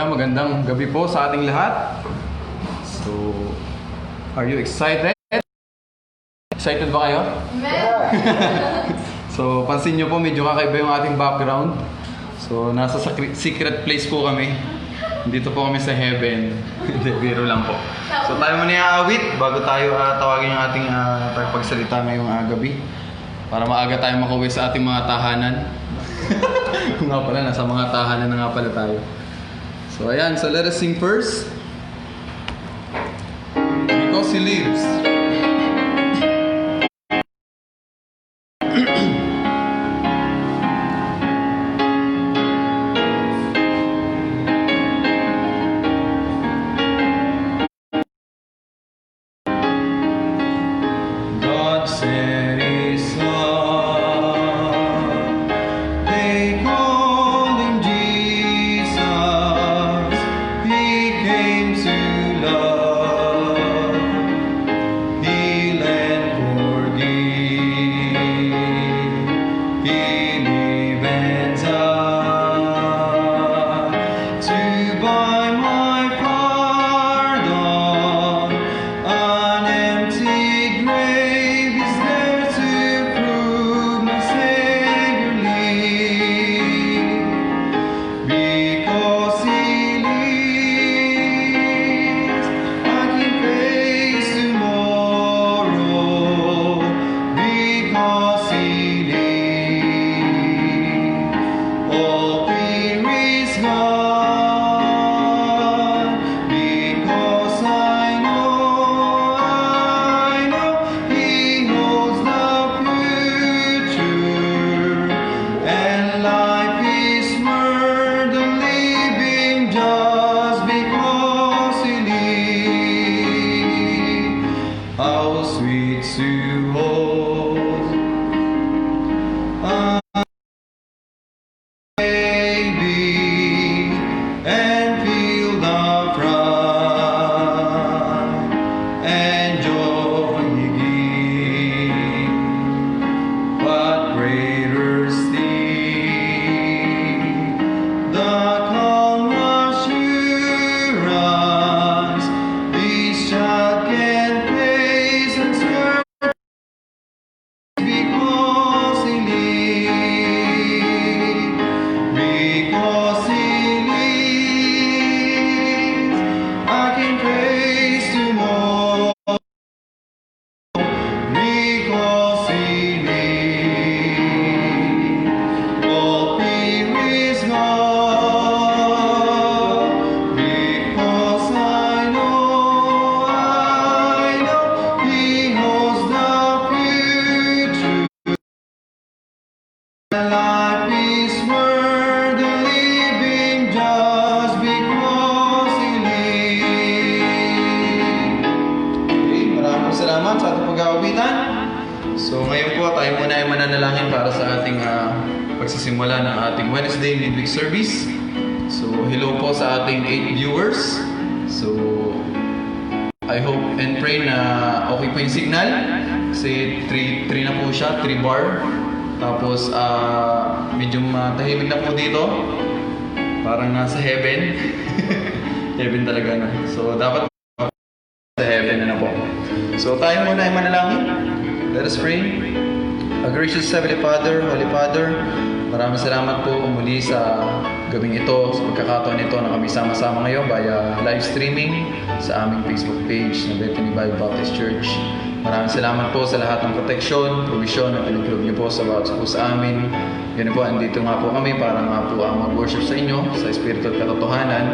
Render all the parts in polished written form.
magandang gabi po sa ating lahat. So, are you excited? Excited ba kayo? So, pansin nyo po, medyo kakaiba yung ating background. So, nasa secret place po kami. Dito po kami sa heaven. Hindi, biro lang po. So, tayo muna i-aawit bago tayo tawagin yung ating pagsalita ngayong gabi. Para maaga tayo makuwi sa ating mga tahanan. Nga pala, nasa mga tahanan na nga pala tayo. So, ayan. So, let us sing first. Because He lives. God said His Son. They called Him Jesus. He came to love, heal and forgive. He live and died to buy my pardon. An empty grave is there to prove my Savior lives. Because He lives, I can face tomorrow. Because He lives, all fear is gone. Because I know He knows the future, and life is worth the living just because He lives. How sweet to hold a baby and feel the pride and joy He gives. What greater still, the calm assurance this child can face and serve because He lives. Because He lives, I can face tomorrow. Because He lives, all fear is gone. Because I know He knows the future. Life is worth the living just because He lives. Okay, maraming salamat sa ating pag-aawitan. So ngayon po tayo muna ay mananalangin para sa ating pagsisimula ng ating Wednesday midweek service. So hello po sa ating 8 viewers. So I hope and pray na okay po yung signal. Kasi 3 na po siya, 3 bar. Tapos medyo tahimik na po dito. Parang nasa heaven. Heaven talaga na. So dapat sa heaven na po. So tayo muna ay manalangin. Let us pray. Gracious Heavenly Father, Holy Father, maraming salamat po muli sa gabing ito, sa pagkakataon nito na kami sama-sama ngayon via live streaming sa aming Facebook page na Bethany Bible Baptist Church. Maraming salamat po sa lahat ng proteksyon, provision na pinagkaloob niyo po sa bawat po sa amin. Yan po, andito nga po kami para nga po mag-worship sa inyo sa Espiritu at katotohanan.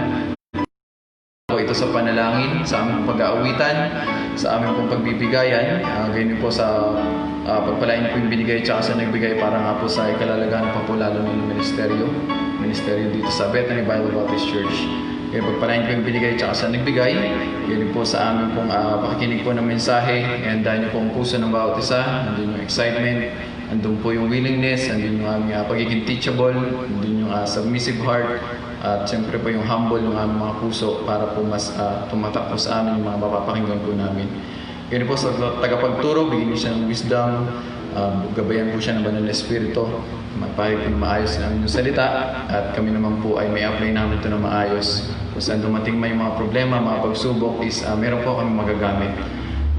Po ito sa panalangin, sa aming pag-aawitan, sa aming pong pagbibigayan. Ganyan po sa pagpalain po yung binigay at sa nagbigay para nga po sa ikalalagahan pa po lalo ng ministeryo dito sa Bethany Bible Baptist Church. Kaya pagpalain po yung binigay at sa nagbigay, ganyan po sa aming pong pakikinig po ng mensahe, and dahil po ang puso ng bawat isa, andun yung excitement, andun po yung willingness, andun yung aming pagiging teachable, andun yung submissive heart, at siyempre po yung humble ng aming mga puso para po mas tumatak po sa amin yung mga mapapakinggan po namin. Ganyan po sa tagapagturo, bigyan niyo siya ng wisdom, gabayan po siya ng banal na espiritu, mapahig ng maayos namin yung salita, at kami naman po ay may apply namin ito ng maayos. Kung saan dumating may mga problema, mga pagsubok is meron po kami magagamit.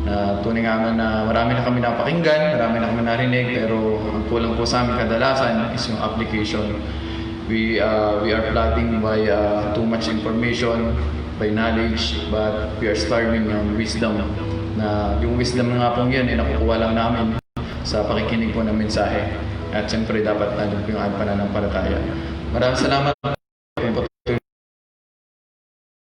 Na tunay nga na marami na kami napakinggan, marami na kami narinig, pero ang kulang po sa amin kadalasan is yung application. We are flooding by too much information, by knowledge, but we are starving ng wisdom. Na yung wisdom na nga pong yun, nakukuha lang namin sa pakikinig po ng mensahe. At siyempre dapat nandun po yung ating pananampalataya. Maraming salamat po patuloy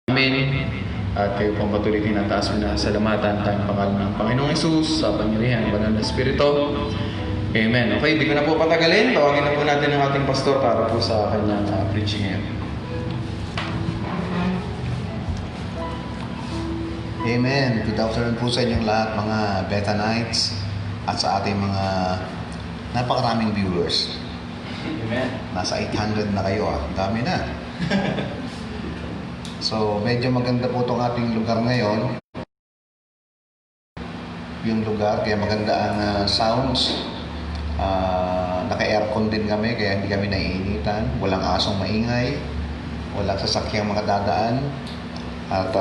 namin at kayo pong patuloy tinataas mo na salamatan tayong pangalan ng Panginoong Hesus sa pangyarihan ng banal na Espiritu. Amen. Okay, di ko na po patagalin. Tawagin na po natin ang ating pastor para po sa kanyang preaching ngayon. Amen. Good afternoon po sa inyong lahat, mga Bethanites, at sa ating mga napakaraming viewers. Amen. Nasa 800 na kayo, ah. Dami na. So, medyo maganda po itong ating lugar ngayon. Yung lugar, kaya maganda ang sounds. Naka-aircon din kami, kaya hindi kami naiinitan. Walang asong maingay. Walang sasakyang mga dadaan. At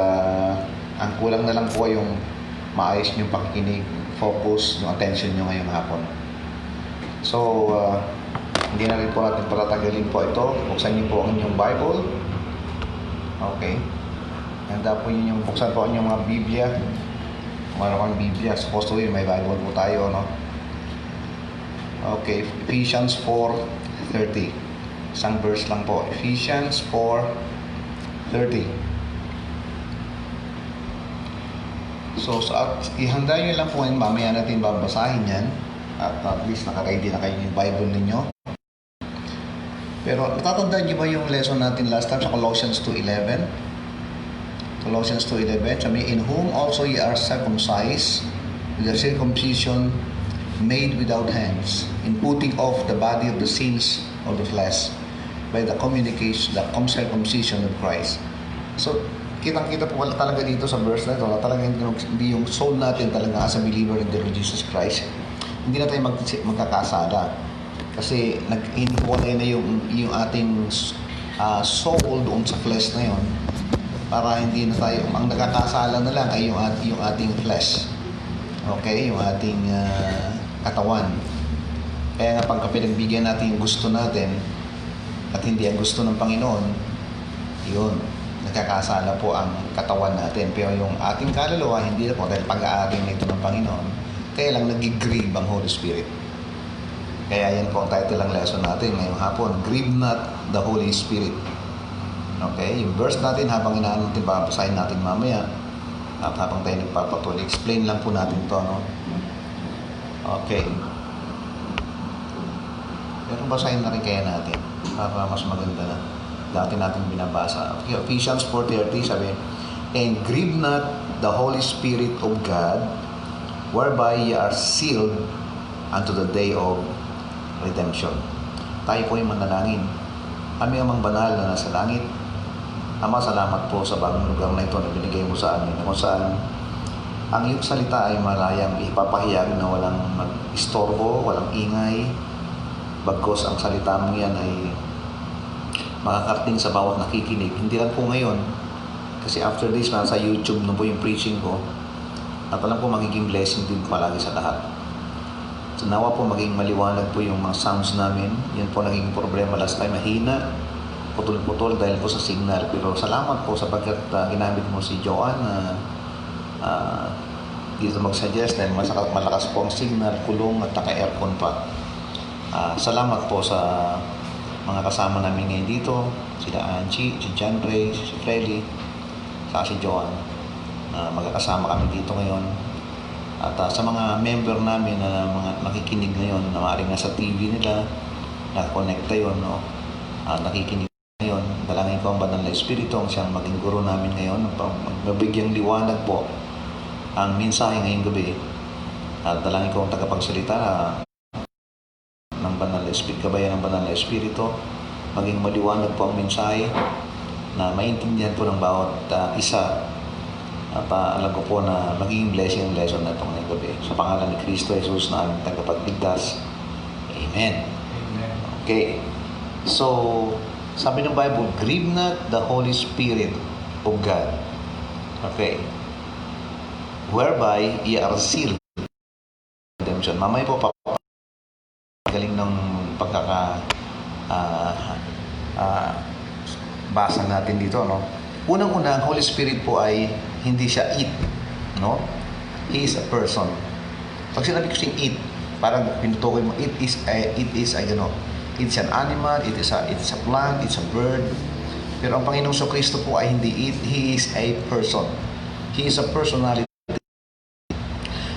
ang kulang na lang po yung maayos niyong pakikinig, focus, yung attention niyo ngayong hapon. So, hindi na rin po natin patatagalin po ito. Buksan niyo po ang inyong Bible. Okay. Handa po yun yung buksan po ang inyong mga Biblia. Meron kang Biblia. Supposed to be, may Bible po tayo, no? Okay. Ephesians 4:30. Isang verse lang po. Ephesians 4:30. So, ihanda nyo lang po ngayon. Mamaya natin babasahin yan. At least naka-ready na kayo yung Bible ninyo. Pero natatandaan niyo ba yung lesson natin last time sa Colossians 2:11? Colossians 2:11, sabi, in whom also ye are circumcised with the circumcision made without hands, in putting off the body of the sins of the flesh by the communication, the circumcision of Christ. So, kitang-kita po wala talaga dito sa verse na ito na talagang hindi yung soul natin talaga as a believer in the Lord Jesus Christ. Hindi na tayo magkakasala. Kasi hiniwalay na yung ating soul doon sa flesh na yon, para hindi na tayo, ang nagkakasala na lang ay yung ating flesh. Okay? Yung ating katawan. Kaya nga pagka pinagbigyan natin yung gusto natin at hindi ang gusto ng Panginoon, yun, nagkakasala po ang katawan natin. Pero yung ating kaluluwa, hindi na po dahil pag-aaring na ito ng Panginoon, kaya lang nag-grieve ang Holy Spirit. Kaya yan po ang title ng lesson natin ngayong hapon, Grieve Not the Holy Spirit. Okay, yung verse natin habang inaano natin, babasahin natin mamaya at habang tayo nagpapatuloy, explain lang po natin to, no? Okay. Pero basahin na rin kaya natin para mas maganda na. Dati natin binabasa. Okay, Ephesians 4:30 sabi, and grieve not the Holy Spirit of God, whereby ye are sealed unto the day of redemption. Tayo po yung manalangin. Kami amang banal na nasa langit. Ama, salamat po sa bagong lugar na ito na binigay mo sa amin. Kung saan ang iyong salita ay malayang ipapahayag na walang mag-istorbo, walang ingay. Bagkos ang salita mo yan ay makakarating sa bawat nakikinig. Hindi lang po ngayon. Kasi after this, nasa YouTube na po yung preaching ko. At alam po magiging blessing din palagi sa lahat. So, nawa po maging maliwanag po yung mga sounds namin. Yan po naging problema last time. Mahina, putol-putol dahil po sa signal. Pero salamat po sapagkat ginamit mo si Joanne na dito mag-suggest dahil malakas po ang signal, kulong at naka-aircon pa. Salamat po sa mga kasama namin ngayon dito. Sila Angie, si John Ray, si Freddy, saka si Joanne. Magkakasama kami dito ngayon. At sa mga member namin na mga nakikinig ngayon, na maaaring nasa TV nila, nakakonekta yun, no? Nakikinig ngayon, dalangin ko ang banal na Espiritu ang siyang maging guro namin ngayon, magbigyang liwanag po ang mensahe ngayong gabi. At dalangin ko ang tagapagsalita ng banal na Espiritu, kabayan ng banal na Espiritu, maging maliwanag po ang mensahe na maintindihan po ng bawat isa At alam ko po na magiging blessing ang lesson na itong ngayong gabi. Sa pangalan ni Kristo Jesus na aming tagapagligtas. Amen. Okay. So, sabi ng Bible, grieve not the Holy Spirit of God. Okay. Whereby ye are sealed. Redemption. Mamaya po, galing ng pagkaka basa natin dito, no? Unang-una, ang Holy Spirit po ay hindi siya it, no? He is a person. Pag sinabi ko siyang it, parang pinutukoy mo, it is it's an animal, it's a plant, it's a bird. Pero ang Panginoong Kristo po ay hindi it, He is a person. He is a personality.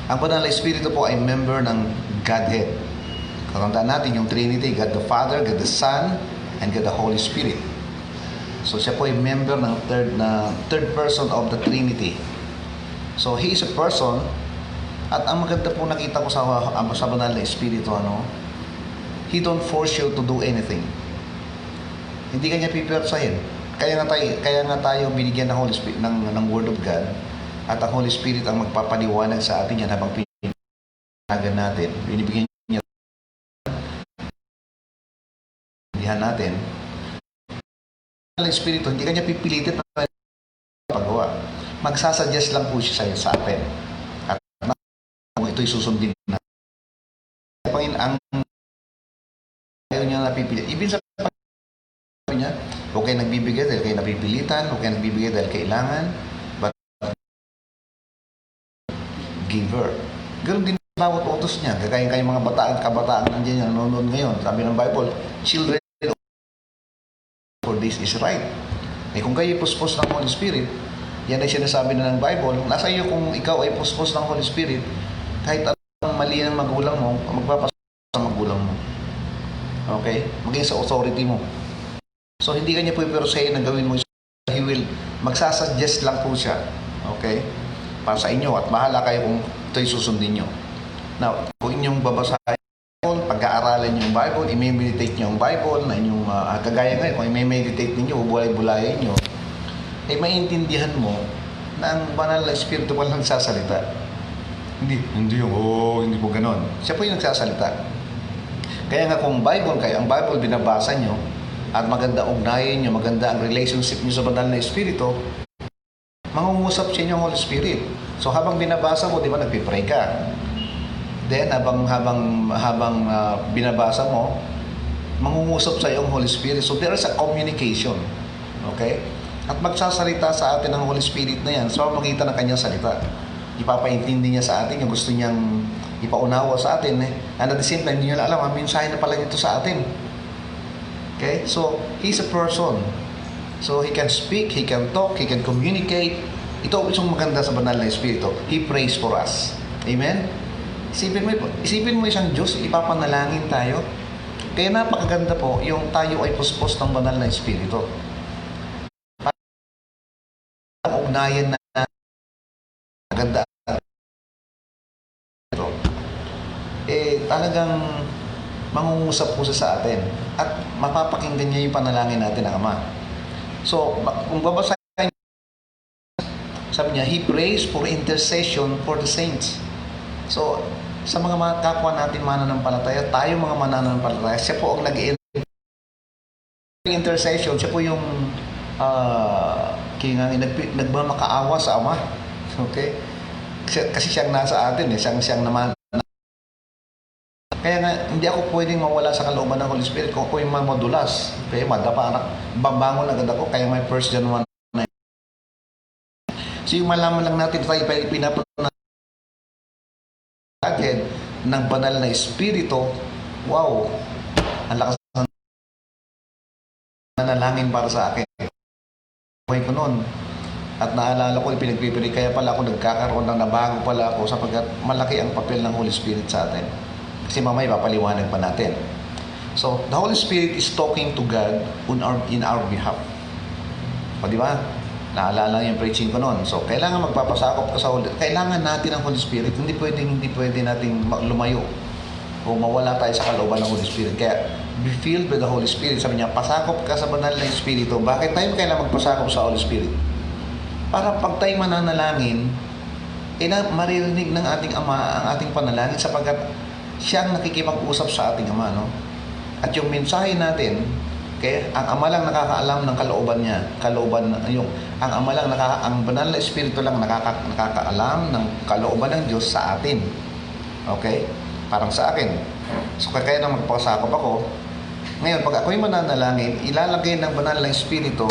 Ang Banal na Espiritu po ay member ng Godhead. Katandaan natin yung Trinity, God the Father, God the Son, and God the Holy Spirit. So siya po ay member ng third person of the Trinity. So he is a person, at ang maganda po nakita ko sa Banal na Espiritu, He don't force you to do anything. Hindi kanya pipwersahin. Kaya nga tayo binigyan ng Holy Spirit ng Word of God, at ang Holy Spirit ang magpapaliwanag sa atin yan habang pinag natin. Binibigyan niya natin. Ang Espiritu, hindi kanya pipilitin na paggawa. Magsasuggest lang po siya sa atin. At kung ito'y susundin na. Ang ayaw niya napipilit. Ibig sabihin niya, huwag kayo nagbibigay dahil kayo napipilitan, huwag kayo nagbibigay dahil kailangan, but giver. Ganun din bawat utos niya. Kagaya kayong mga kabataan nandiyan yan, nanonood ngayon. Sabi ng Bible, children, for this is right. Kung kayo puspos ng Holy Spirit, yan ay sinasabi na ng Bible, nasa iyo kung ikaw ay puspos ng Holy Spirit, kahit anong mali ng magulang mo, magpapasok sa magulang mo. Okay? Maging sa authority mo. So, hindi kanya puwipersahin na gawin mo. He will magsasuggest lang po siya. Okay? Para sa inyo. At bahala kayo kung ito'y susundin nyo. Now, kung inyong babasahin, pag-aaralan nyo yung Bible, i-meditate nyo yung Bible, na inyong, kagaya ngayon, kung i-meditate ninyo, bulay-bulayan nyo, ay maintindihan mo na ang Banal na Espiritu pa lang nagsasalita. Hindi po ganon. Siya po yung nagsasalita. Kaya nga kung ang Bible binabasa nyo, at maganda ugnayan nyo, maganda ang relationship nyo sa Banal na Espiritu, mangungusap sa inyo ang Holy Spirit. So habang binabasa mo, di ba, nagpipray ka. Then, habang binabasa mo, mangungusap sa iyo ang Holy Spirit. So, there is a communication. Okay? At magsasalita sa atin ang Holy Spirit na yan sa pamamagitan ng kanyang salita. Ipapaintindi niya sa atin yung gusto niyang ipaunawa sa atin. And at the same time, hindi niyo alam, ang mensahe na pala nito sa atin. Okay? So, He's a person. So, He can speak, He can talk, He can communicate. Ito isang maganda sa Banal na Espiritu. He prays for us. Amen? Isipin mo isang Diyos, ipapanalangin tayo. Kaya napakaganda po, yung tayo ay puspos ng Banal na Espiritu. Ang ugnayan na maganda ito, talagang mangungusap po sa atin. At mapapakinggan niya yung panalangin natin ng Ama. So, kung babasahin, sabi niya, He prays for intercession for the saints. So, sa mga kapwa natin mananampalataya, tayo mga mananampalataya, siya po ang nag-intercession, siya po yung nagmamakaawa sa Ama. Okay? Kasi siyang nasa atin, siyang naman. Kaya nga, hindi ako pwedeng mawala sa kalooban ng Holy Spirit kung ako yung madulas. Kaya madapa, babangon agad ako, kaya may 1 John 1:9. So yung malaman lang natin, tayo pinapunta ng Banal na Espiritu, wow, ang lakas ng nanalangin para sa akin. Buhay ko noon. At naalala ko, pinagpipili, kaya pala ako nagkakaroon ng nabago pala ako sapagkat malaki ang papel ng Holy Spirit sa atin. Kasi mamaya papaliwanag pa natin. So, the Holy Spirit is talking to God in our behalf. O, di ba? Naalala yung preaching ko noon. So, kailangan magpapasakop ka sa Holy Spirit. Kailangan natin ang Holy Spirit. Hindi pwede nating lumayo o mawala tayo sa kalooban ng Holy Spirit. Kaya, be filled with the Holy Spirit. Sabi niya, pasakop ka sa Banal na Espiritu. Bakit tayo kailangan magpasakop sa Holy Spirit? para pag tayo mananalangin, maririnig ng ating Ama ang ating panalangin sapagkat siya ang nakikipag-usap sa ating Ama, no? At yung mensahe natin, okay, ang Ama lang nakakaalam ng kalooban niya, ang Ama lang ang banal na Espiritu lang nakakaalam ng kalooban ng Diyos sa atin. Okay? Parang sa akin. So kaya nang magpasakop ako, ngayon pag ako'y mananalangin, ilalagay ng banal na Espiritu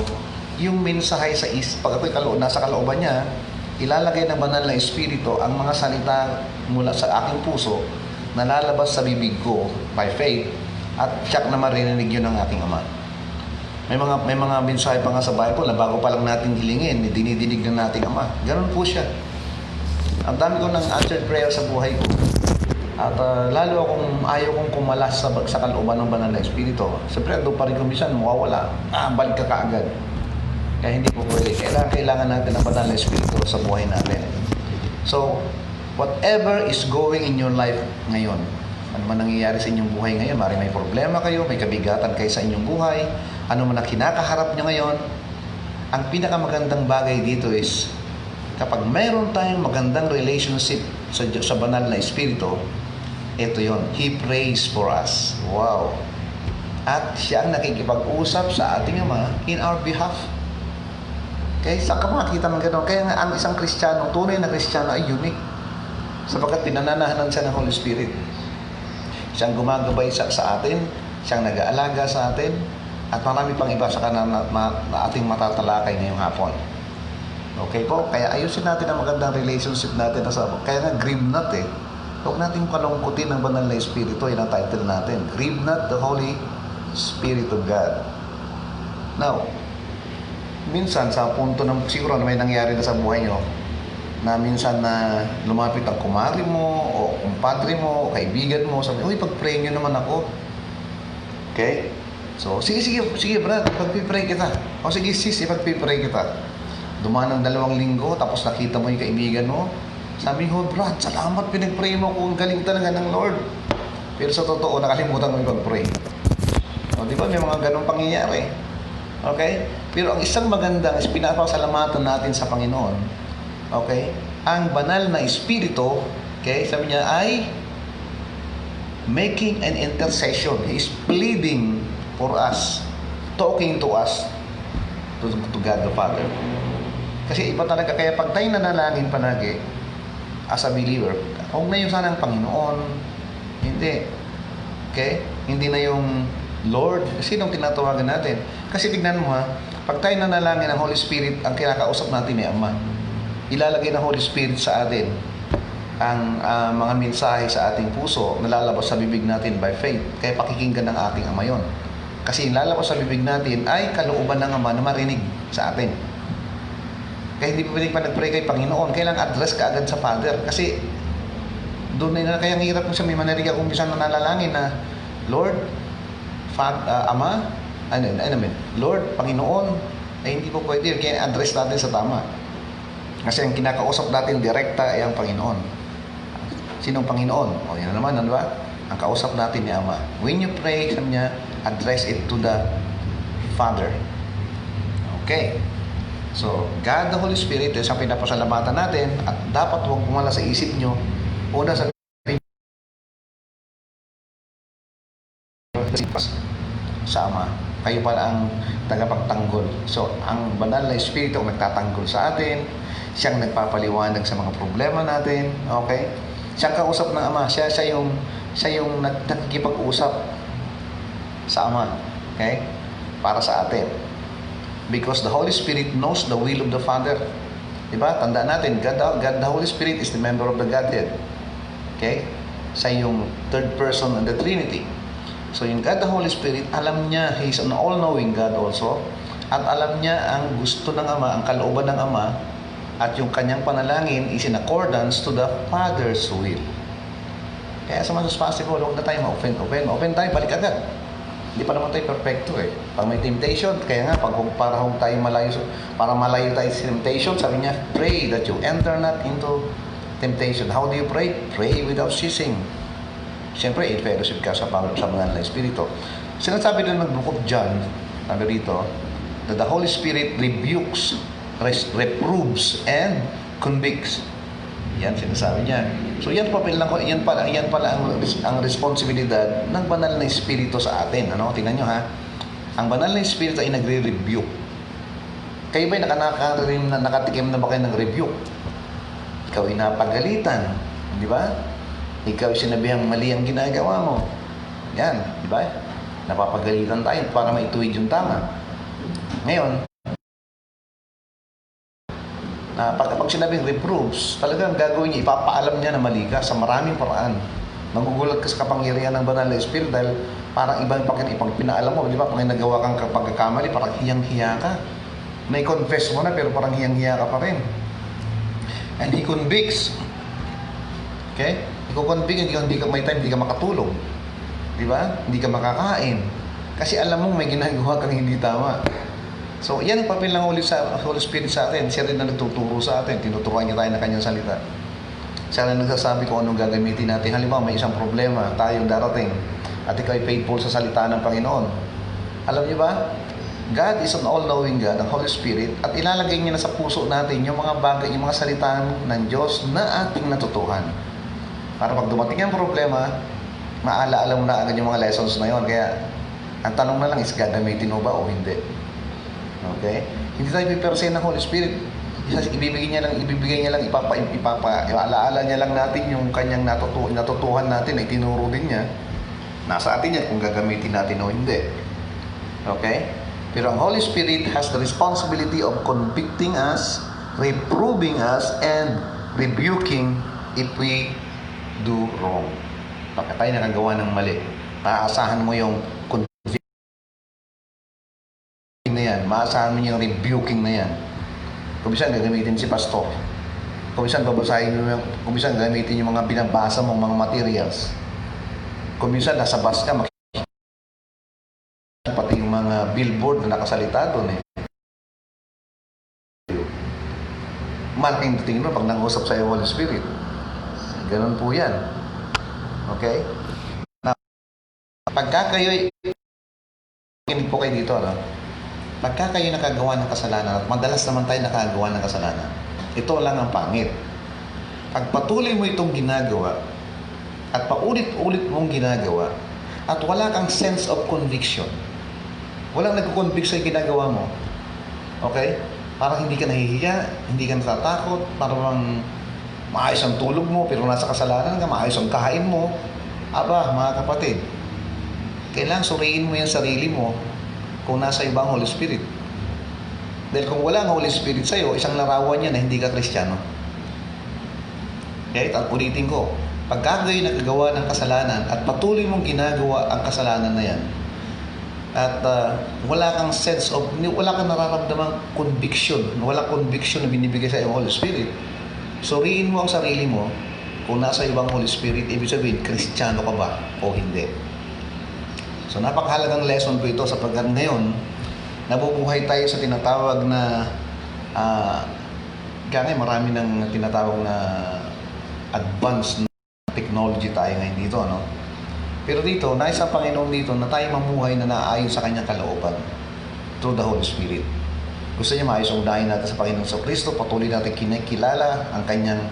yung mensahe pag ako'y nasa kalooban niya, ilalagay ng banal na Espiritu ang mga salita mula sa aking puso na lalabas sa bibig ko by faith at tiyak na marinig yun ng ating Ama. May mga mensahe pa nga sa Bible na bago pa lang natin hilingin, dinidinig ng ating Ama. Ganun po siya. Ang dami ko ng answered prayer sa buhay ko. At lalo ayaw kong kumalas sa kalooban ng banal na Espiritu. Siyempre, doon pa rin kumisan, mawawala. Balik ka kaagad. Kaya hindi po pwede. Kailangan natin ng banal na Espiritu sa buhay natin. So, whatever is going in your life ngayon, ano man nangyayari sa inyong buhay ngayon, may problema kayo, may kabigatan kayo sa inyong buhay, ano man ang kinakaharap nyo ngayon, ang pinakamagandang bagay dito is, kapag mayroon tayong magandang relationship sa banal na Espiritu, ito yon, He prays for us. Wow! At siya ang nakikipag-usap sa ating Ama in our behalf. Okay? Saan ka makakita ng gano'n? Kaya nga ang isang Kristiyano, tunay na Kristiyano ay unique. Sapagkat pinananahanan siya ng Holy Spirit. Siyang gumagabay sa atin, siyang nag-aalaga sa atin, at marami pang iba sa kanan na ating matatalakay ngayong hapon. Okay po? Kaya ayusin natin ang magandang relationship natin. Kaya nga, grieve not eh. Huwag natin kalungkutin ang banal na Espiritu. Yun ang title natin. Grieve not the Holy Spirit of God. Now, minsan sa punto ng siguro na may nangyari na sa buhay nyo, na minsan na lumapit ang kumari mo, o kumpadre mo, o kaibigan mo, sabi, uy, pag-pray nyo naman ako. Okay? So, sige, brad, pag-pray kita. O sige, sis, pag-pray kita. Dumaan ng 2 linggo, tapos nakita mo yung kaibigan mo. Sabi ko, Brad, salamat, pinag-pray mo ko. Ang galing talaga ng Lord. Pero sa totoo, nakalimutan mo yung pag-pray. O, di ba? May mga ganong pangyayari. Okay? Pero ang isang magandang is pinapasalamatan natin sa Panginoon. Okay? Ang banal na Espiritu, okay, sabi niya, ay making an intercession. He is pleading for us. Talking to us. To God the Father. Kasi iba talaga, kaya pag tayo nanalangin palagi, as a believer, huwag na yung sana ang Panginoon. Hindi. Okay? Hindi na yung Lord. Sinong tinatawagan natin? Kasi tignan mo ha, pag tayo nanalangin ng Holy Spirit, ang kinakausap natin ay Ama. Ilalagay ng Holy Spirit sa atin ang mga mensahe sa ating puso na lalabas sa bibig natin by faith. Kaya pakikinggan ng ating Ama yon. Kasi yung lalabas sa bibig natin ay kalooban ng Ama na marinig sa atin. Kaya hindi pwedeng pa nag-pray kay Panginoon. Kailangan address ka agad sa Father. Kasi doon na kaya ang hirap mo siya. May manariga kung minsan na nalalangin na, Lord, Ama, Lord, Panginoon, ay hindi po pwede. Kaya address natin sa tama. Kasi ang kinakausap natin direkta ay ang Panginoon. Sinong Panginoon? O yan naman, ano ba? Ang kausap natin ni Ama. When you pray, sabi niya, address it to the Father. Okay. So, God the Holy Spirit, sa pinapasalamatan natin, at dapat huwag pumala sa isip nyo, una sa Ama. Kayo pala ang tagapagtanggol. So, ang banal na Espiritu ang nagtatanggol sa atin, siyang nagpapaliwanag sa mga problema natin, okay? Siyang kausap ng Ama, siya yung nakikipag-usap sa Ama, okay? Para sa atin. Because the Holy Spirit knows the will of the Father. Diba? Tandaan natin, God the Holy Spirit is the member of the Godhead. Okay? Siya yung third person in the Trinity. So yung God the Holy Spirit, alam niya, He's an all-knowing God also. At alam niya ang gusto ng Ama, ang kalooban ng Ama, at yung kanyang panalangin is in accordance to the Father's will. Kaya sa much as possible, huwag na tayo ma-open tayo, balik agad. Hindi pa naman tayo perfecto eh. Pag may temptation, kaya nga, para malayo tayo sa temptation, sabi niya, pray that you enter not into temptation. How do you pray? Pray without ceasing. Siyempre, in fellowship ka sa banal na Espiritu. Sinasabi din ng Book of John, sabi dito, that the Holy Spirit rebukes reproves and convicts. Yan sinasabi niya. So yan pala ang responsibilidad ng banal na espiritu sa atin. Ano? Tingnan niyo ha. Ang banal na espiritu ay nagre-rebuke. Kayo ba'y nakatikim na ba kayo ng rebuke? Ikaw ay napagalitan, di ba? Ikaw ay sinabihang mali ang ginagawa mo. Yan, di ba? Napapagalitan tayo para maituwid yung tama. Ngayon, pag sinabing reproves, talagang gagawin niya, ipapaalam niya na mali ka sa maraming paraan. Magugulat ka sa kapangyarihan ng banal na espiritu dahil parang ibang ipag pinaalam mo, di ba? Pag nagawa kang pagkakamali, parang hiyang-hiya ka. May confess mo na pero parang hiyang-hiya ka pa rin. And He convicts. Okay? Iko-convict, hindi ka may time, hindi ka makatulog. Di ba? Hindi ka makakain. Kasi alam mo may ginagawa kang hindi tama. So, yan ang papel ng Holy Spirit sa atin. Siya rin na nagtuturo sa atin. Tinuturuan niya tayo ng kanyang salita. Siya rin nagsasabi kung anong gagamitin natin. Halimbawa, may isang problema, tayong darating, at ikaw ay faithful sa salita ng Panginoon. Alam niyo ba? God is an all-knowing God, ang Holy Spirit, at ilalagay niya na sa puso natin yung mga bagay, yung mga salita ng Diyos na ating natutuhan. Para pag dumating ang problema, maalaala mo na agad yung mga lessons na yon. Kaya, ang tanong na lang is, gagamitin mo ba o hindi? Okay? Hindi tayo pipersen ng Holy Spirit. Ibibigay niya lang, alaala niya lang natin yung kanyang natutuhan natin, ay tinuro din niya. Nasa atin yan kung gagamitin natin o hindi. Okay? Pero ang Holy Spirit has the responsibility of convicting us, reproving us, and rebuking if we do wrong. Pagka tayo nakagawa ng mali, maaasahan mo yung na yan, maasahan mo yung rebuking na yan. Kung minsan gagamitin si pastor, kung minsan babasahin mo, kung minsan gagamitin yung mga binabasa mong mga materials, kung minsan nasa bus ka, pati yung mga billboard na nakasalita doon malaking tingin mo pag nangusap sa Holy Spirit. Ganun po yan. Okay? Now, pagka kayo kinig po kayo dito, no? Pagka kayo nakagawa ng kasalanan, at madalas naman tayo nakagawa ng kasalanan, ito lang ang pangit. Pag patuloy mo itong ginagawa, at paulit-ulit mong ginagawa, at wala kang sense of conviction, walang nagko-convict sa ginagawa mo, okay? Parang hindi ka nahihiya, hindi ka natatakot, parang maayos ang tulog mo, pero nasa kasalanan ka, maayos ang kain mo. Aba, mga kapatid, kailangan suriin mo yung sarili mo kung nasa iba ang Holy Spirit. Dahil kung wala ang Holy Spirit sa'yo, isang larawan niya na hindi ka Kristiyano. Okay? Ulitin ko. Pagka kayo nagagawa ng kasalanan at patuloy mong ginagawa ang kasalanan na yan, at wala kang sense of, wala kang nararamdamang conviction, wala conviction na binibigay sa Holy Spirit, suriin mo ang sarili mo kung nasa ibang Holy Spirit, ibig sabihin, Kristiyano ka ba o hindi. So napakahalagang lesson po ito sapagkat ngayon nabubuhay tayo sa tinatawag na kaya marami ng tinatawag na advanced na technology tayo ngayon dito, no? Pero dito, nais ang Panginoon dito na tayo mamuhay na naayon sa kanyang kalooban through the Holy Spirit. Gusto niya maayos ang unahin natin sa Panginoon sa Kristo, patuloy natin kinikilala ang kanyang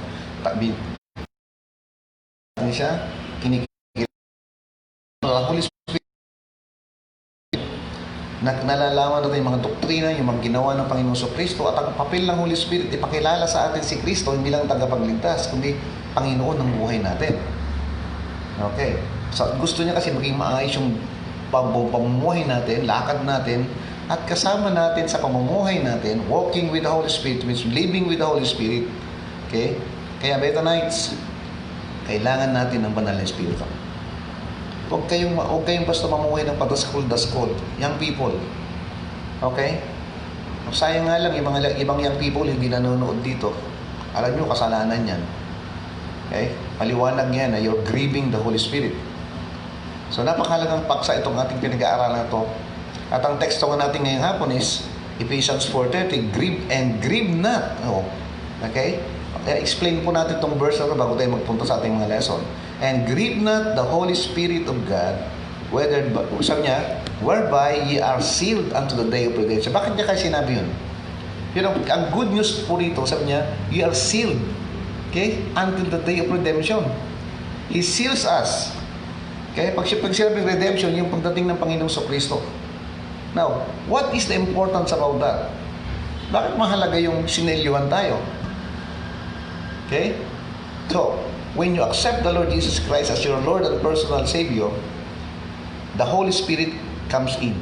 siya, kinikilala ang Holy Spirit. Nalalaman natin yung mga doktrina, yung mga ginawa ng Panginoon sa Kristo, at ang papel ng Holy Spirit ipakilala sa atin si Kristo, hindi lang tagapagligtas, kundi Panginoon ng buhay natin. Okay. So, gusto niya kasi maging maayos yung pamumuhay natin, lakad natin, at kasama natin sa pamumuhay natin, walking with the Holy Spirit, means living with the Holy Spirit. Okay? Kaya Betanites, kailangan natin ng banal na Espiritu. Huwag kayong basta mamuhay ng padaskol-daskol. Young people. Okay? Sayang nga lang, yung mga ibang young people hindi nanonood dito. Alam nyo, kasalanan yan. Okay? Paliwanag yan na you're grieving the Holy Spirit. So, napakahalagang paksa itong ating pinag-aaralan na ito. At ang teksto natin ngayong hapon is Ephesians 4:30, grieve not. Oh. Okay? Explain po natin itong verse na ito bago tayo magpunta sa ating mga lesson. And grieve not the Holy Spirit of God, sabi niya, whereby ye are sealed unto the day of redemption. Bakit niya kayo sinabi yun? Pero ang good news po rito, sabi niya, you are sealed. Okay? Until the day of redemption. He seals us. Okay? Pag sinabing redemption, yung pagdating ng Panginoong Kristo. Now, what is the importance about that? Bakit mahalaga yung sinelyuhan tayo? Okay? So, when you accept the Lord Jesus Christ as your Lord and personal Savior, the Holy Spirit comes in.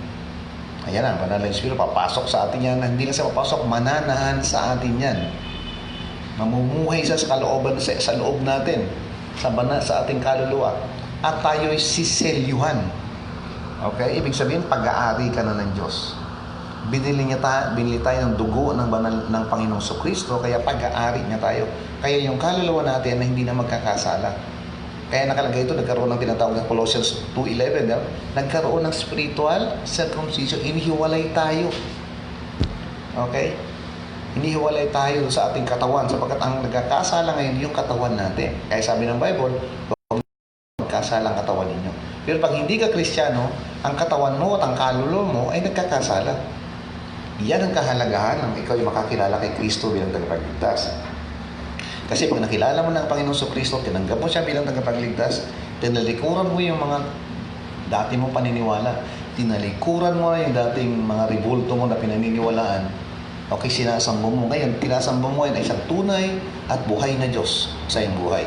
Ayan ang banal na Espiritu, papasok sa atin yan. Hindi lang siya papasok, mananahan sa atin yan. Mamumuhay siya sa kalooban, sa loob natin, sa ating kaluluwa. At tayo'y siselyuhan. Okay? Ibig sabihin, pag-aari ka na ng Diyos. Binili tayo ng dugo ng Panginoong Kristo, kaya pag-aari niya tayo. Kaya yung kaluluwa natin na hindi na magkakasala. Kaya nakalagay ito, nagkaroon ng tinatawag ng Colossians 2:11, nagkaroon ng spiritual circumcision, inihiwalay tayo. Okay? Inihiwalay tayo sa ating katawan, sapagkat ang nagkakasala ngayon, yung katawan natin. Kaya sabi ng Bible, huwag magkasala ang katawan ninyo. Pero pag hindi ka Kristiyano, ang katawan mo at ang kaluluwa mo ay nagkakasala. Yan ang kahalagahan ng ikaw yung makakilala kay Kristo bilang tagapagligtas. Kasi pag nakilala mo ng Panginoon Kristo, tinanggap mo siya bilang tagapagligtas, tinalikuran mo yung mga dati mong paniniwala, tinalikuran mo yung dating mga ribulto mo na pinaniniwalaan, okay, sinasamba mo. Ngayon, tinasamba mo ay isang tunay at buhay na Diyos sa iyong buhay.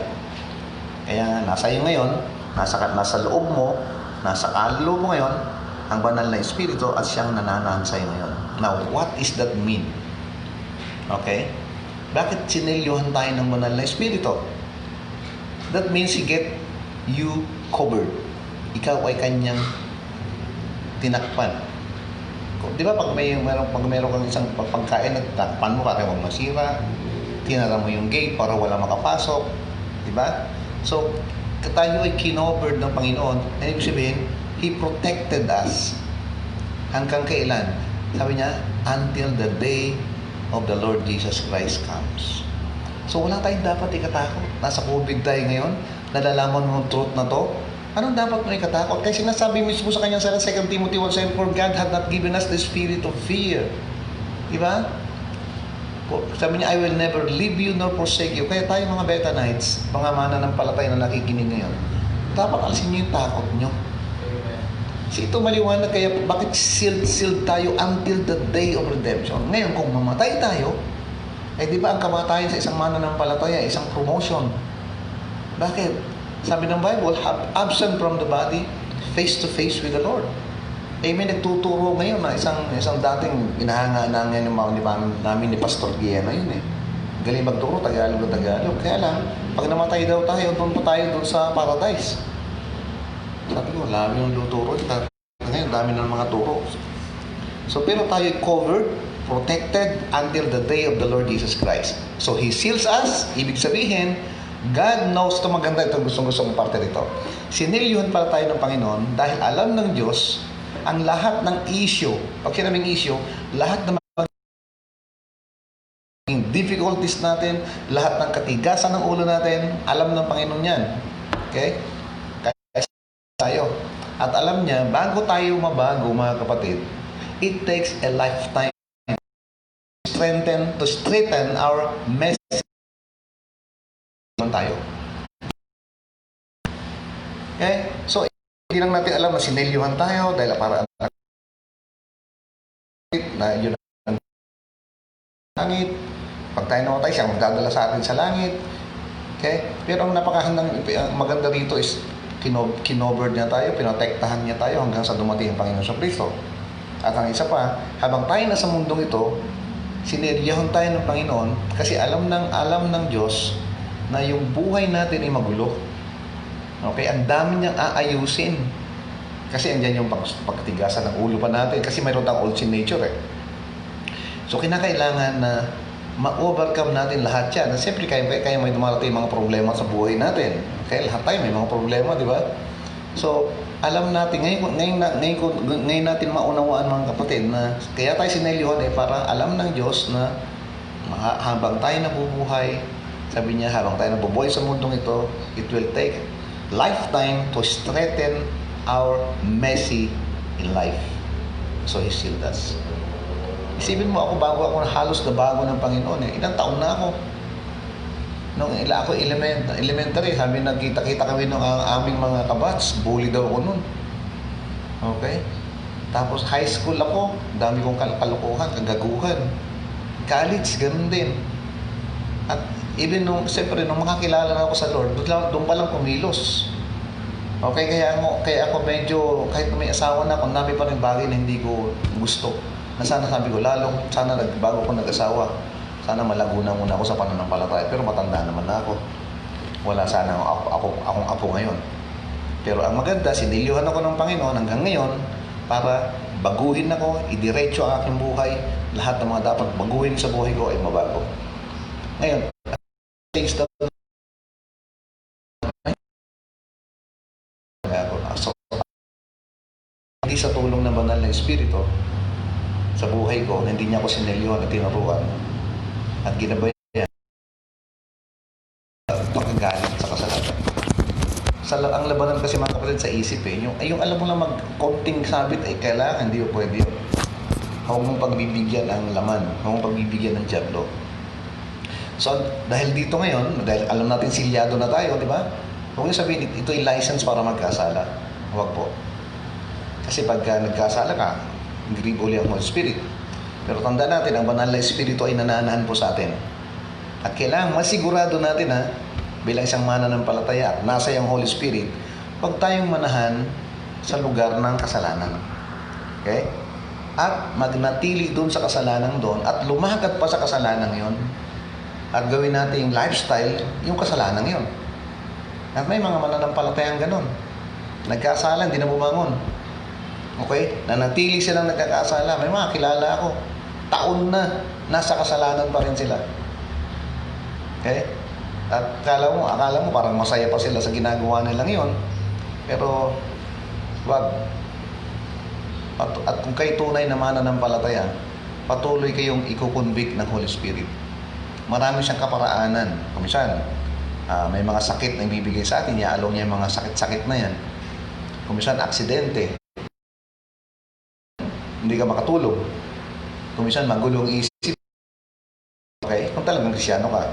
Kaya nasa iyo ngayon, nasa loob mo, nasa kaluluwa mo ngayon, ang banal na Espiritu at siyang nananahan sa iyo ngayon. Now, what is that mean? Okay? Bakit sinelyuhan tayo ng banal na Espiritu? That means He get you covered. Ikaw ay kanyang tinakpan. Di ba pag meron kang isang pagkain, nagtakpan mo para huwag masira, tinara mo yung gate para wala makapasok. Di ba? So, tayo ay kinovered ng Panginoon. Ibig sabihin, He protected us. Hanggang kailan? Sabi niya, until the day of the Lord Jesus Christ comes. So, wala tayong dapat ikatakot. Nasa COVID tayo ngayon, nalalaman mo yung truth na to. Anong dapat mo ikatakot? Kasi sinasabi mismo sa kanyang salita, 2 Timothy 1:7, for God had not given us the spirit of fear. Diba? Sabi niya, I will never leave you nor forsake you. Kaya tayo mga Betanites, mga mananampalataya na nakikinig ngayon, dapat alisin niyo yung takot niyo. Kasi ito maliwanag, kaya bakit sealed tayo until the day of redemption. Ngayon, kung mamatay tayo, di ba ang kamatayan sa isang mananampalataya, isang promotion. Bakit? Sabi ng Bible, absent from the body, face to face with the Lord. May nagtuturo ngayon na isang dating inahanga-ananga namin ni Pastor Guiana yun eh. Galing magturo, Tagalog. Kaya lang, pag namatay daw tayo, doon pa tayo doon sa paradise. Sabi ko, dami yung luturo. Ngayon, dami ng mga turo. So, pero tayo covered, protected until the day of the Lord Jesus Christ. So, He seals us. Ibig sabihin, God knows, ito maganda, ito gustong-gustong parte rito. Sinilyuhan pala tayo ng Panginoon dahil alam ng Diyos ang lahat ng issue. Pag sinabing issue, lahat ng difficulties natin, lahat ng katigasan ng ulo natin, alam ng Panginoon yan. Okay? Tayo. At alam niya, bago tayo mabago, mga kapatid, it takes a lifetime to straighten our message tayo. Okay? So, hindi lang natin alam na sinelyuhan tayo dahil para na yun ang langit. Pag tayo namatay, siya magdadala sa atin sa langit. Okay? Pero ang maganda rito is kinovered niya tayo, pinotektahan niya tayo hanggang sa dumating ang Panginoon Kristo. At ang isa pa, habang tayo nasa mundong ito, sinelyahan tayo ng Panginoon kasi alam ng Diyos na yung buhay natin ay magulo. Okay? Ang dami niyang aayusin. Kasi andyan yung pagtigasan ng ulo pa natin kasi mayroon tayong old sin nature eh. So, kinakailangan na ma-overcome natin lahat yan. At siyempre, kaya may dumarating mga problema sa buhay natin. Kaya lahat tayo may mga problema, di ba? So, alam natin, ngayon natin maunawaan mga kapatid na kaya tayo sinelyuhan para alam ng Diyos na habang tayo nabubuhay, sabi niya, habang tayo nabubuhay sa mundong ito, it will take lifetime to straighten our messy in life. So, He sealed us. Isipin mo ako, bago ako halos na bago ng Panginoon eh. Ilang taon na ako. Nung ako elementary, sabi nagkita-kita kami ng aming mga kabats, bully daw ako nun. Okay? Tapos high school ako, dami kong kalokohan, kagaguhan. College, ganun din. At even siyempre, nung makakilala na ako sa Lord, doon pa lang kumilos. Okay, kaya ako medyo, kahit may asawa na ako, dami pa rin bagay na hindi ko gusto. Na sana sabi ko, sana bago ko nag-asawa, sana malago na muna ako sa pananampalataya. Pero matanda naman na ako. Wala sana akong apo ngayon. Pero ang maganda, sinilyohan ako ng Panginoon hanggang ngayon para baguhin ako, idiretso ang aking buhay. Lahat ng mga dapat baguhin sa buhay ko ay mabago. Ngayon, hindi sa tulong ng banal na Espiritu sa buhay ko, hindi niya ako sinilyohan at tinuruan at ginabayan pagkagalit sa kasalanan. Ang labanan kasi mga kapatid sa isip eh. Yung alam mo lang konting sabit ay kailangan, hindi o pwede yun. Huwag mong pagbibigyan ang laman, huwag mong pagbibigyan ng dyablo. So, dahil dito ngayon, dahil alam natin silyado na tayo, di ba? Huwag niyo sabihin, ito ay license para magkasala. Huwag po. Kasi pagka nagkasala ka, grieve uli ang Holy Spirit. Pero tanda natin, ang banal na Espiritu ay nananahan po sa atin. At kailangan masigurado natin bilang isang mananampalataya at nasa yung Holy Spirit, huwag tayong manahan sa lugar ng kasalanan. Okay? At magnatili doon sa kasalanan doon at lumakat pa sa kasalanan yon at gawin natin yung lifestyle, yung kasalanan yon. At may mga mananampalatayang ganun. Nagkasala, hindi na bumangon. Okay? Nanatili silang nagkakasala. May mga kilala ako. Taon na, nasa kasalanan pa rin sila. Okay? At akala mo parang masaya pa sila sa ginagawa nila ngayon. Pero, wag. At kung kayo tunay na mananampalataya, patuloy kayong iko-convict ng Holy Spirit. Marami siyang kaparaanan. Kumisan, may mga sakit na ibibigay sa atin, iaalaw niya yung mga sakit-sakit na yan. Kumisan, aksidente. Hindi ka makatulog. Kumisan, magulong isip. Okay? Kung talagang Krisyano ka.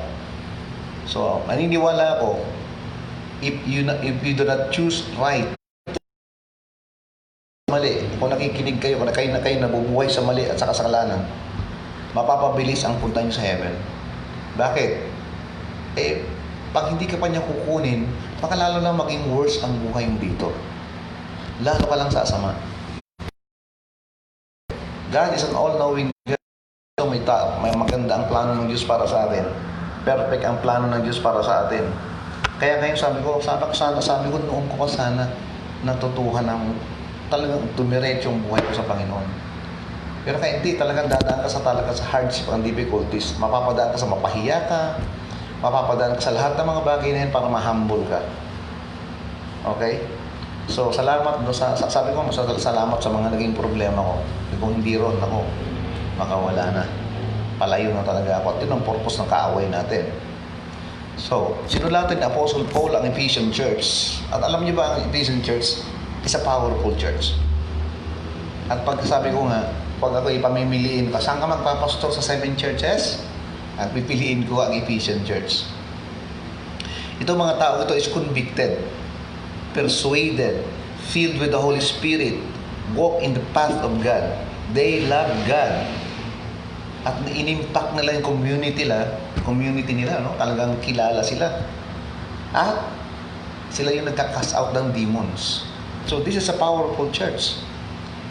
So, naniniwala ako, if you do not choose right, mali, kung nakikinig kayo, kung kayo nabubuhay sa mali at sa kasalanan, mapapabilis ang punta niyo sa heaven. Bakit? Pag hindi ka pa niya kukunin, baka lalo lang maging worse ang buhay mo dito. Lalo ka lang sasama. God is an all-knowing God. May maganda ang plano ng Diyos para sa atin. Perfect ang plano ng Diyos para sa atin. Kaya ngayon sabi ko noon ko sana natutuhan ng talagang tumiretso yung buhay ko sa Panginoon. Pero kaya hindi, talagang dadaan ka sa hardship and difficulties. Mapapadaan ka sa mapahiya ka, mapapadaan ka sa lahat ng mga bagay na yun para ma-humble ka. Okay? So, salamat. Sabi ko, salamat sa mga naging problema ko. Kung hindi ron ako, makawala na. Palayo na talaga ako. At yun ang purpose ng kaaway natin. So, sinulatan ni Apostle Paul ang Ephesian Church. At alam niyo ba, ang Ephesian Church is a powerful church. At pagkasabi ko nga, pag ako ipamimiliin ka, saan ka magpapastor sa 7 churches? At pipiliin ko ang Ephesian Church. Ito mga tao, ito is convicted, persuaded, filled with the Holy Spirit, walk in the path of God. They love God. At in-impact nila yung community nila, no? Talagang kilala sila. At sila yung nagka-cast out ng demons. So this is a powerful church.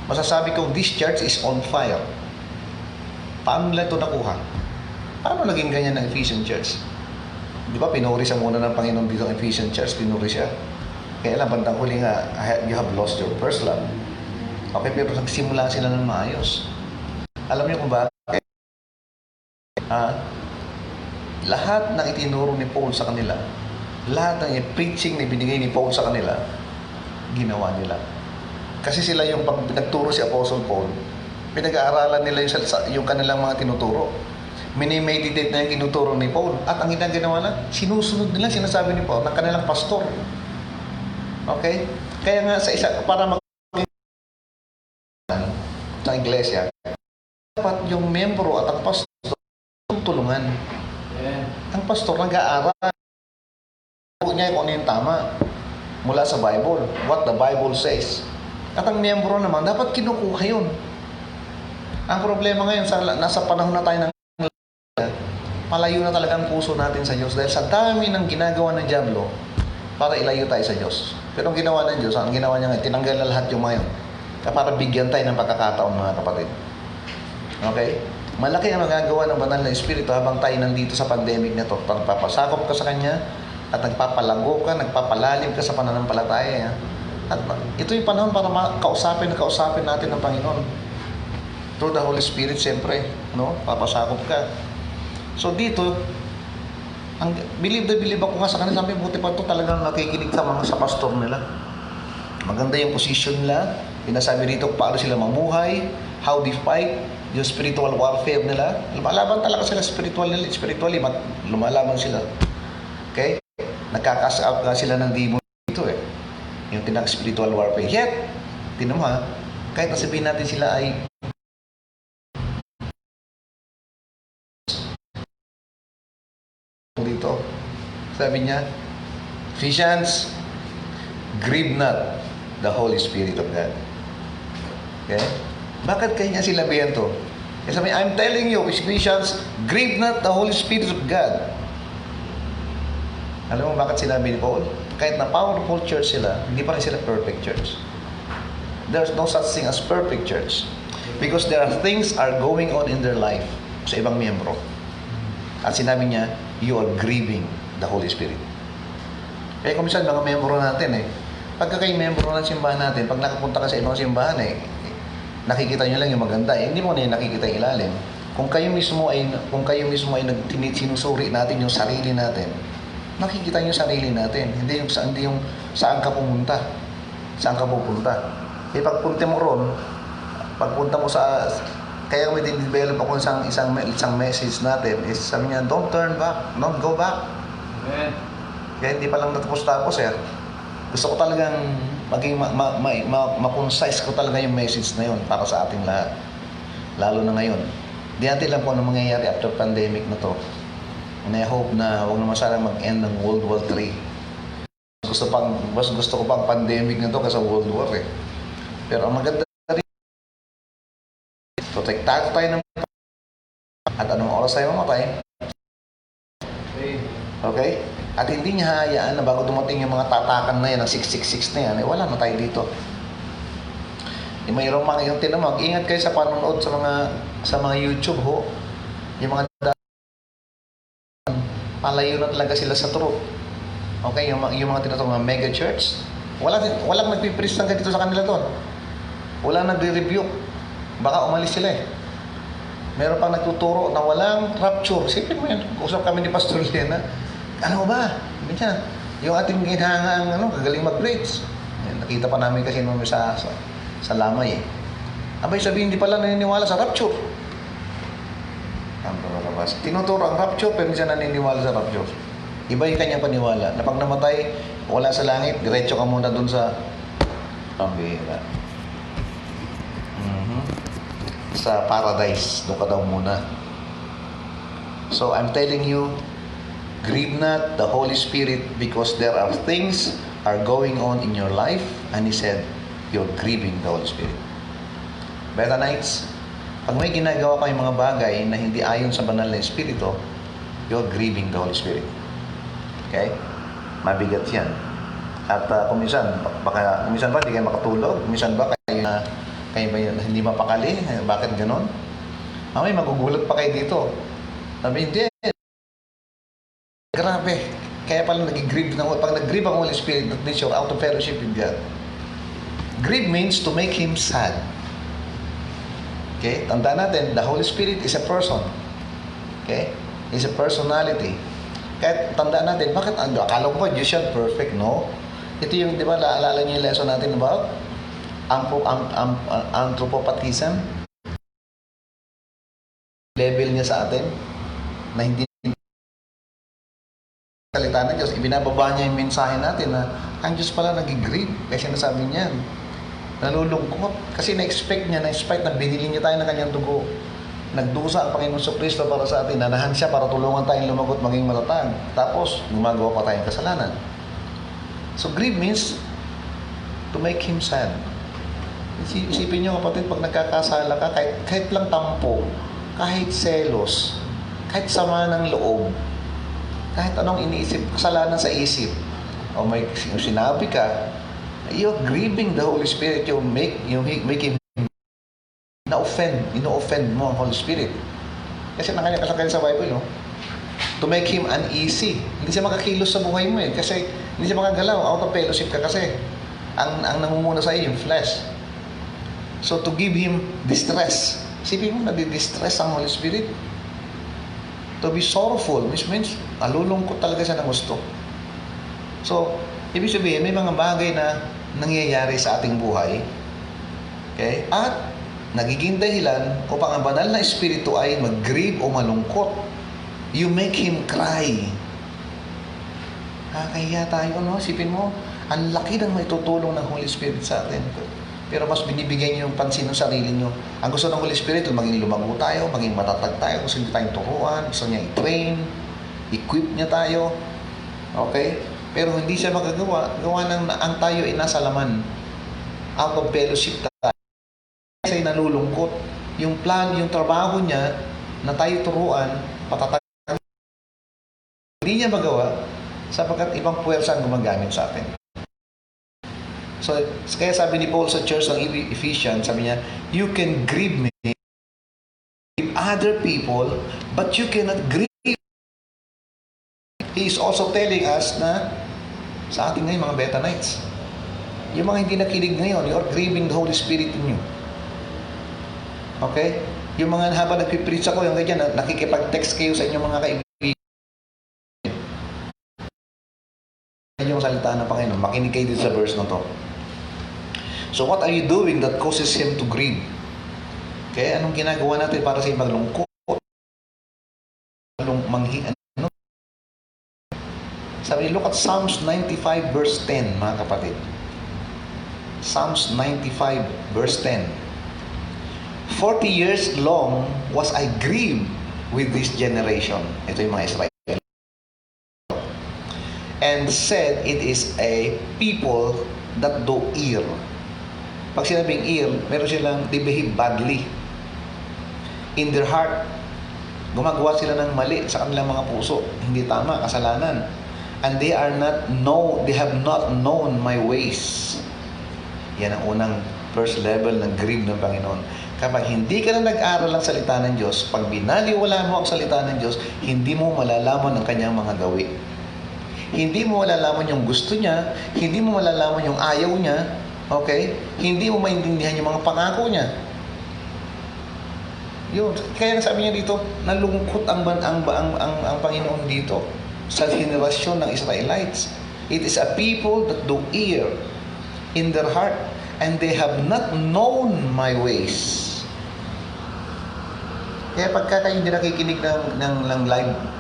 Masasabi ko, this church is on fire. Paano nila ito nakuha? Paano naging ganyan ang Ephesian Church? Di ba, pinuri siya muna ng Panginoon dito ang Ephesian Church, pinuri siya. Kaya lang, bandang huli nga, you have lost your first love. Okay, pero nagsimula sila ng maayos. Alam niyo kung bakit? Lahat ng itinuro ni Paul sa kanila, lahat ng preaching na binigay ni Paul sa kanila, ginawa nila. Kasi sila yung pag nagturo si Apostle Paul, pinag-aaralan nila yung kanilang mga tinuturo. Minimeditate na yung tinuturo ni Paul. At ang ginagawa na, sinusunod nila, sinasabi ni Paul, ng kanilang pastor. Okay? Kaya nga sa para sa iglesia, dapat yung membro at ang pastor tulungan. Ang pastor nag-aaral niya kung ano yung tama mula sa Bible, what the Bible says. At ang miyembro naman, dapat kinukuha yun. Ang problema ngayon, nasa panahon na tayo ng malayo na talaga ang puso natin sa Diyos dahil sa dami ng ginagawa ng Diablo para ilayo tayo sa Diyos. Pero ang ginawa ng Diyos, ang ginawa niya ngayon, tinanggal na lahat yung ngayon para bigyan tayo ng pagkakataon, mga kapatid. Okay? Malaki ang magagawa ng banal na Espiritu habang tayo nandito sa pandemic na ito. Nagpapasakop ka sa Kanya at nagpapalago ka, nagpapalalim ka sa pananampalataya. At ito yung panahon para kausapin natin ng Panginoon. Through the Holy Spirit, siyempre, no? Papasakop ka. So dito, believe ako nga sa kanila, sabi, buti pa ito talagang nakikinig sa pastor nila. Maganda yung position nila. Pinasabi rito paano sila mamuhay, how they fight, yung spiritual warfare nila. Lumalaban talaga sila spiritually, lumalaban sila. Okay? Nagkakasap nga sila ng demon dito eh. Yung spiritual warfare. Yet, tinan mo ha, kahit nasabihin natin sila ay dito, sabi niya, Ephesians, grieve not the Holy Spirit of God. Okay? Bakit kaya niya sinabihan to? Kasi sabi, I'm telling you, Ephesians, grieve not the Holy Spirit of God. Alam mo bakit sinabi ni Paul? Kahit na powerful church sila, hindi pa rin sila perfect church. There's no such thing as perfect church. Because there are things are going on in their life sa ibang miyembro. At sinabi niya, you are grieving the Holy Spirit. Kaya kung minsan, mga miyembro natin pagka kayo miyembro ng simbahan natin, pag nakapunta ka sa ibang simbahan nakikita nyo lang yung maganda hindi mo na yung nakikita yung ilalim. Kung kayo mismo ay sinusuri natin yung sarili natin, nakikita nyo yung sarili natin, hindi yung saan ka pumunta, saan ka pupunta. Pagpunta mo ron, pagpunta mo sa, kaya may din-develop ako isang message natin is sabi niya, don't turn back, don't go back. Amen. Kaya hindi pa lang natapos gusto ko talagang maging ma-concise ko talaga yung message na yun para sa ating lahat. Lalo na ngayon. Di natin alam kung ano mangyayari after pandemic na to. And I hope na huwag naman sana mag-end ng World War III. Mas gusto ko pang pandemic na to kaysa World War Pero ang maganda rin, protektahan tayo ng at anong oras tayo mamatay. Okay? At hindi niya hayaan na bago dumating yung mga tatakan na yan, ang 666 na yan, wala na tayo dito. Mayroong mga yung tinamag, ingat kayo sa panonood sa mga YouTube ho. Yung mga palayo na talaga sila sa truth. Okay? Yung mga tinatawag mga mega church, walang nagpipreach ng ganito sa kanila doon. Walang nagre-rebuke. Baka umalis sila Meron pang nagtuturo na walang rapture. Sipin mo yan. Usap kami ni Pastor Lena. Ano ba? Ganyan. Yung ating ginhangang kagaling mag-preach. Nakita pa namin kasi nung sa lamay Abay sabihin, hindi pala naniniwala sa rapture. Tinuturo ang rapture, pero hindi siya naniniwala sa rapture. Iba yung kanyang paniwala. Na pag namatay, wala sa langit, diretso ka muna dun sa pambihira. Sa paradise, doon ka daw muna. So, I'm telling you, grieve not the Holy Spirit because there are things are going on in your life. And He said, you're grieving the Holy Spirit. Bethanites, pag may ginagawa kayong mga bagay na hindi ayon sa banal na Espiritu, you're grieving the Holy Spirit. Okay? Mabigat yan. At kung minsan ba hindi kayo makatulog? Minsan ba kayo ba hindi mapakali? Bakit ganon? Mamay, magugulat pa kayo dito. Sabi, hindi. Grabe. Kaya pala nag-grieve pag nag-grieve ang Holy Spirit, that means you're out of fellowship with God. Grieve means to make Him sad. Okay? Tandaan natin, the Holy Spirit is a person. Okay? Is a personality. Kaya tandaan natin, bakit akala ko ba Diyos yan perfect? No. Ito yung, di ba, naalala niyo yung lesson natin about anthropopathism? Level niya sa atin na hindi salita ng Diyos, ibinababa niya yung mensahe natin na ang Diyos pala nag-grieve kasi sinasabi niya nalulungkot kasi na-expect na binili niya tayo ng kanyang dugo Nagdusa ang Panginoon Kristo para sa atin. Nanahan siya para tulungan tayong lumagot maging matatag. Tapos, gumagawa pa tayong kasalanan. So, grieve means to make Him sad. Isipin nyo kapatid, pag nagkakasala ka, kahit lang tampo, kahit selos, kahit sama ng loob, kahit anong iniisip, kasalanan sa isip, o may sinabi ka, you're grieving the Holy Spirit. You make Him ino-offend mo ang Holy Spirit. Kasi nakanya-kasakay sa Bible, no? To make Him uneasy. Hindi siya makakilos sa buhay mo eh. Kasi hindi siya makagalaw. Out of fellowship ka kasi. Ang namumuna sa iyo, yung flesh. So to give Him distress. Isipin mo, nadi-distress ang Holy Spirit. To be sorrowful, which means nalulungkot talaga siya ng gusto. So, ibig sabihin, may mga bagay na nangyayari sa ating buhay. Okay? At nagiging dahilan upang ang banal na espiritu ay mag-grieve o malungkot. You make Him cry. Kaya tayo, no? Sipin mo, ang laki ng maitutulong ng Holy Spirit sa atin. Pero mas binibigyan niyo yung pansin ng sarili niyo. Ang gusto ng Holy Spirit, maging lumago tayo, maging matatag tayo, gusto niya tayong turuan, gusto niya i-train, equip niya tayo. Okay? Pero hindi siya magagawa. Gawa ng ang tayo ay nasa laman. Out of fellowship tayo. Kasi nalulungkot. Yung plan, yung trabaho niya na tayo turuan, patatag. Hindi niya magawa sapagkat ibang puwersa ang gumagamit sa atin. So, kaya sabi ni Paul sa church ng Ephesians, sabi niya, you can grieve me, grieve other people, but you cannot grieve. He is also telling us na sa ating ngayon, mga beta knights, yung mga hindi nakilig ngayon, you're grieving the Holy Spirit in you. Okay? Yung mga habang nagpipreach ako, yung ganyan, nakikipag-text kayo sa inyong mga kaibigan. Yung salita ng Panginoon, makinig kayo dito sa verse na to. So what are you doing that causes Him to grieve? Okay? Anong ginagawa natin para sa ibang lungkot? Ano? Sabi, look at Psalms 95 verse 10, mga kapatid. Psalms 95 verse 10. 40 years long was I grieved with this generation. Ito yung mga Israel. And said, it is a people that do ill. Pag sinabing ill, meron silang, they behave badly. In their heart, gumagawa sila ng mali sa kanilang mga puso. Hindi tama, kasalanan. And they have not known my ways. Yan ang unang first level ng grieve ng Panginoon. Kapag hindi ka na nag-aral ng salita ng Diyos, pag binaliwala mo ang salita ng Diyos, hindi mo malalaman ang kanyang mga gawi. Hindi mo malalaman yung gusto niya, hindi mo malalaman yung ayaw niya, okay? Hindi mo maintindihan yung mga pangako niya. Yun, kaya sabi niya dito, nalungkot ang Panginoon dito sa henerasyon ng Israelites. It is a people that do err in their heart, and they have not known my ways. Kaya pagka kayo hindi nakikinig ng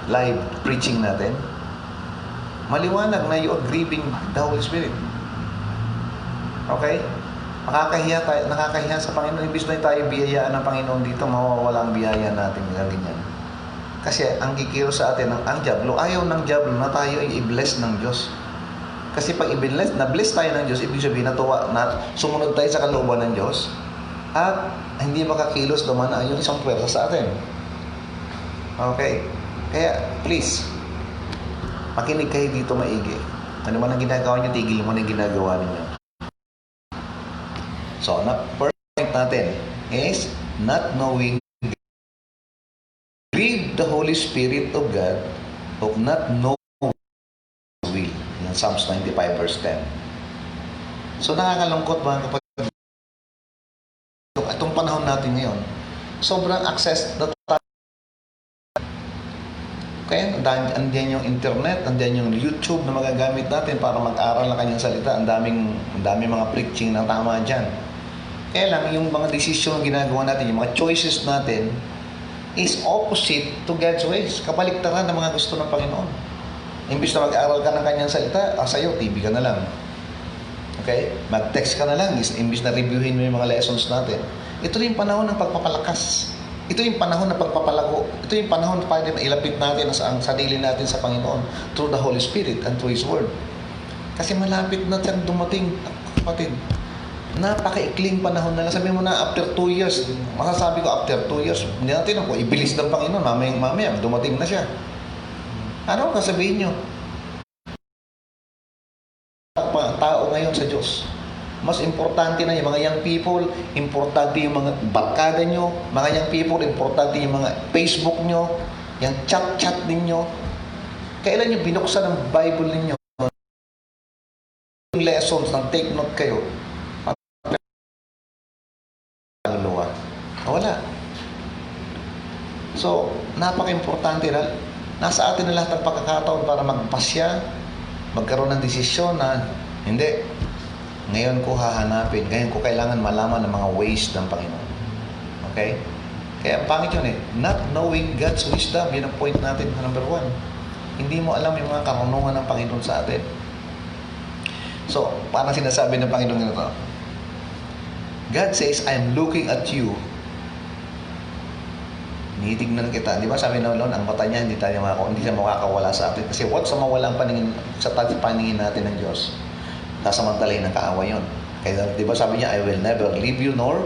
live preaching natin, maliwanag na you are grieving the Holy Spirit. Okay? Nakakahiya sa Panginoon. Imbis na tayo biyayaan ng Panginoon dito, mawawala ang biyaya natin. Ganyan. Kasi ang kikilos sa atin, ang diablo, ayaw ng diablo na tayo ay i-bless ng Diyos. Kasi pag na-bless tayo ng Diyos, ibig sabihin sumunod tayo sa kalooban ng Diyos, at hindi makakilos naman yung isang pwersa sa atin. Okay? Kaya, please, makinig kayo dito maigi. Ano man ang ginagawa niyo, tigil mo na yung ginagawa niyo. So, first point natin is not knowing, grieve the Holy Spirit of God, of not knowing His will. Yan, Psalms 95 verse 10. So, nakakalungkot mga kapatid. Itong panahon natin ngayon, sobrang access na kaya andiyan yung internet, andiyan yung YouTube na magagamit natin para mag-aral ng kanyang salita. Ang daming mga preaching na tama dyan. Kaya lang, yung mga decision na ginagawa natin, yung mga choices natin, is opposite to God's ways. Kabaliktaran ng mga gusto ng Panginoon. Imbis na mag-aral ka ng kanyang salita, sa'yo, TV ka na lang. Okay? Mag-text ka na lang, imbis na reviewin mo yung mga lessons natin. Ito rin yung panahon ng pagpapalakas. Ito yung panahon na pagpapalago. Ito yung panahon na pwede mailapit natin ang sarili natin sa Panginoon through the Holy Spirit and through His Word. Kasi malapit na siyang dumating, kapatid. Napakaikling panahon na lang. Sabi mo na, after 2 years, masasabi ko after 2 years, hindi natin ako, ibilis ng Panginoon, mamaya, dumating na siya. Ano ang sasabihin nyo? Tao ngayon sa Diyos. Mas importante na yung mga young people, importante yung mga barkada nyo, mga young people, importante yung mga Facebook nyo, yung chat-chat ninyo. Kailan yung binuksan ng Bible ninyo? Yung lessons, ng take note kayo. Wala. So, napaka-importante na nasa atin na lahat ng pagkakataon para magpasya, magkaroon ng desisyon na hindi, ngayon ko hahanapin, ngayon ko kailangan malaman ng mga ways ng Panginoon. Okay? Kaya ang pangit yun not knowing God's wisdom, yun ang point natin, number 1. Hindi mo alam yung mga karunungan ng Panginoon sa atin. So, parang sinasabi ng Panginoon nito, God says, I'm looking at you. Nitignan kita. Di ba sabi na noon, ang mata niya, hindi siya makakawala sa atin. Kasi sa mawalang paningin, sa paningin natin ng Diyos, sasamantalahin ng kaaway yun. Kaya di ba sabi niya, I will never leave you nor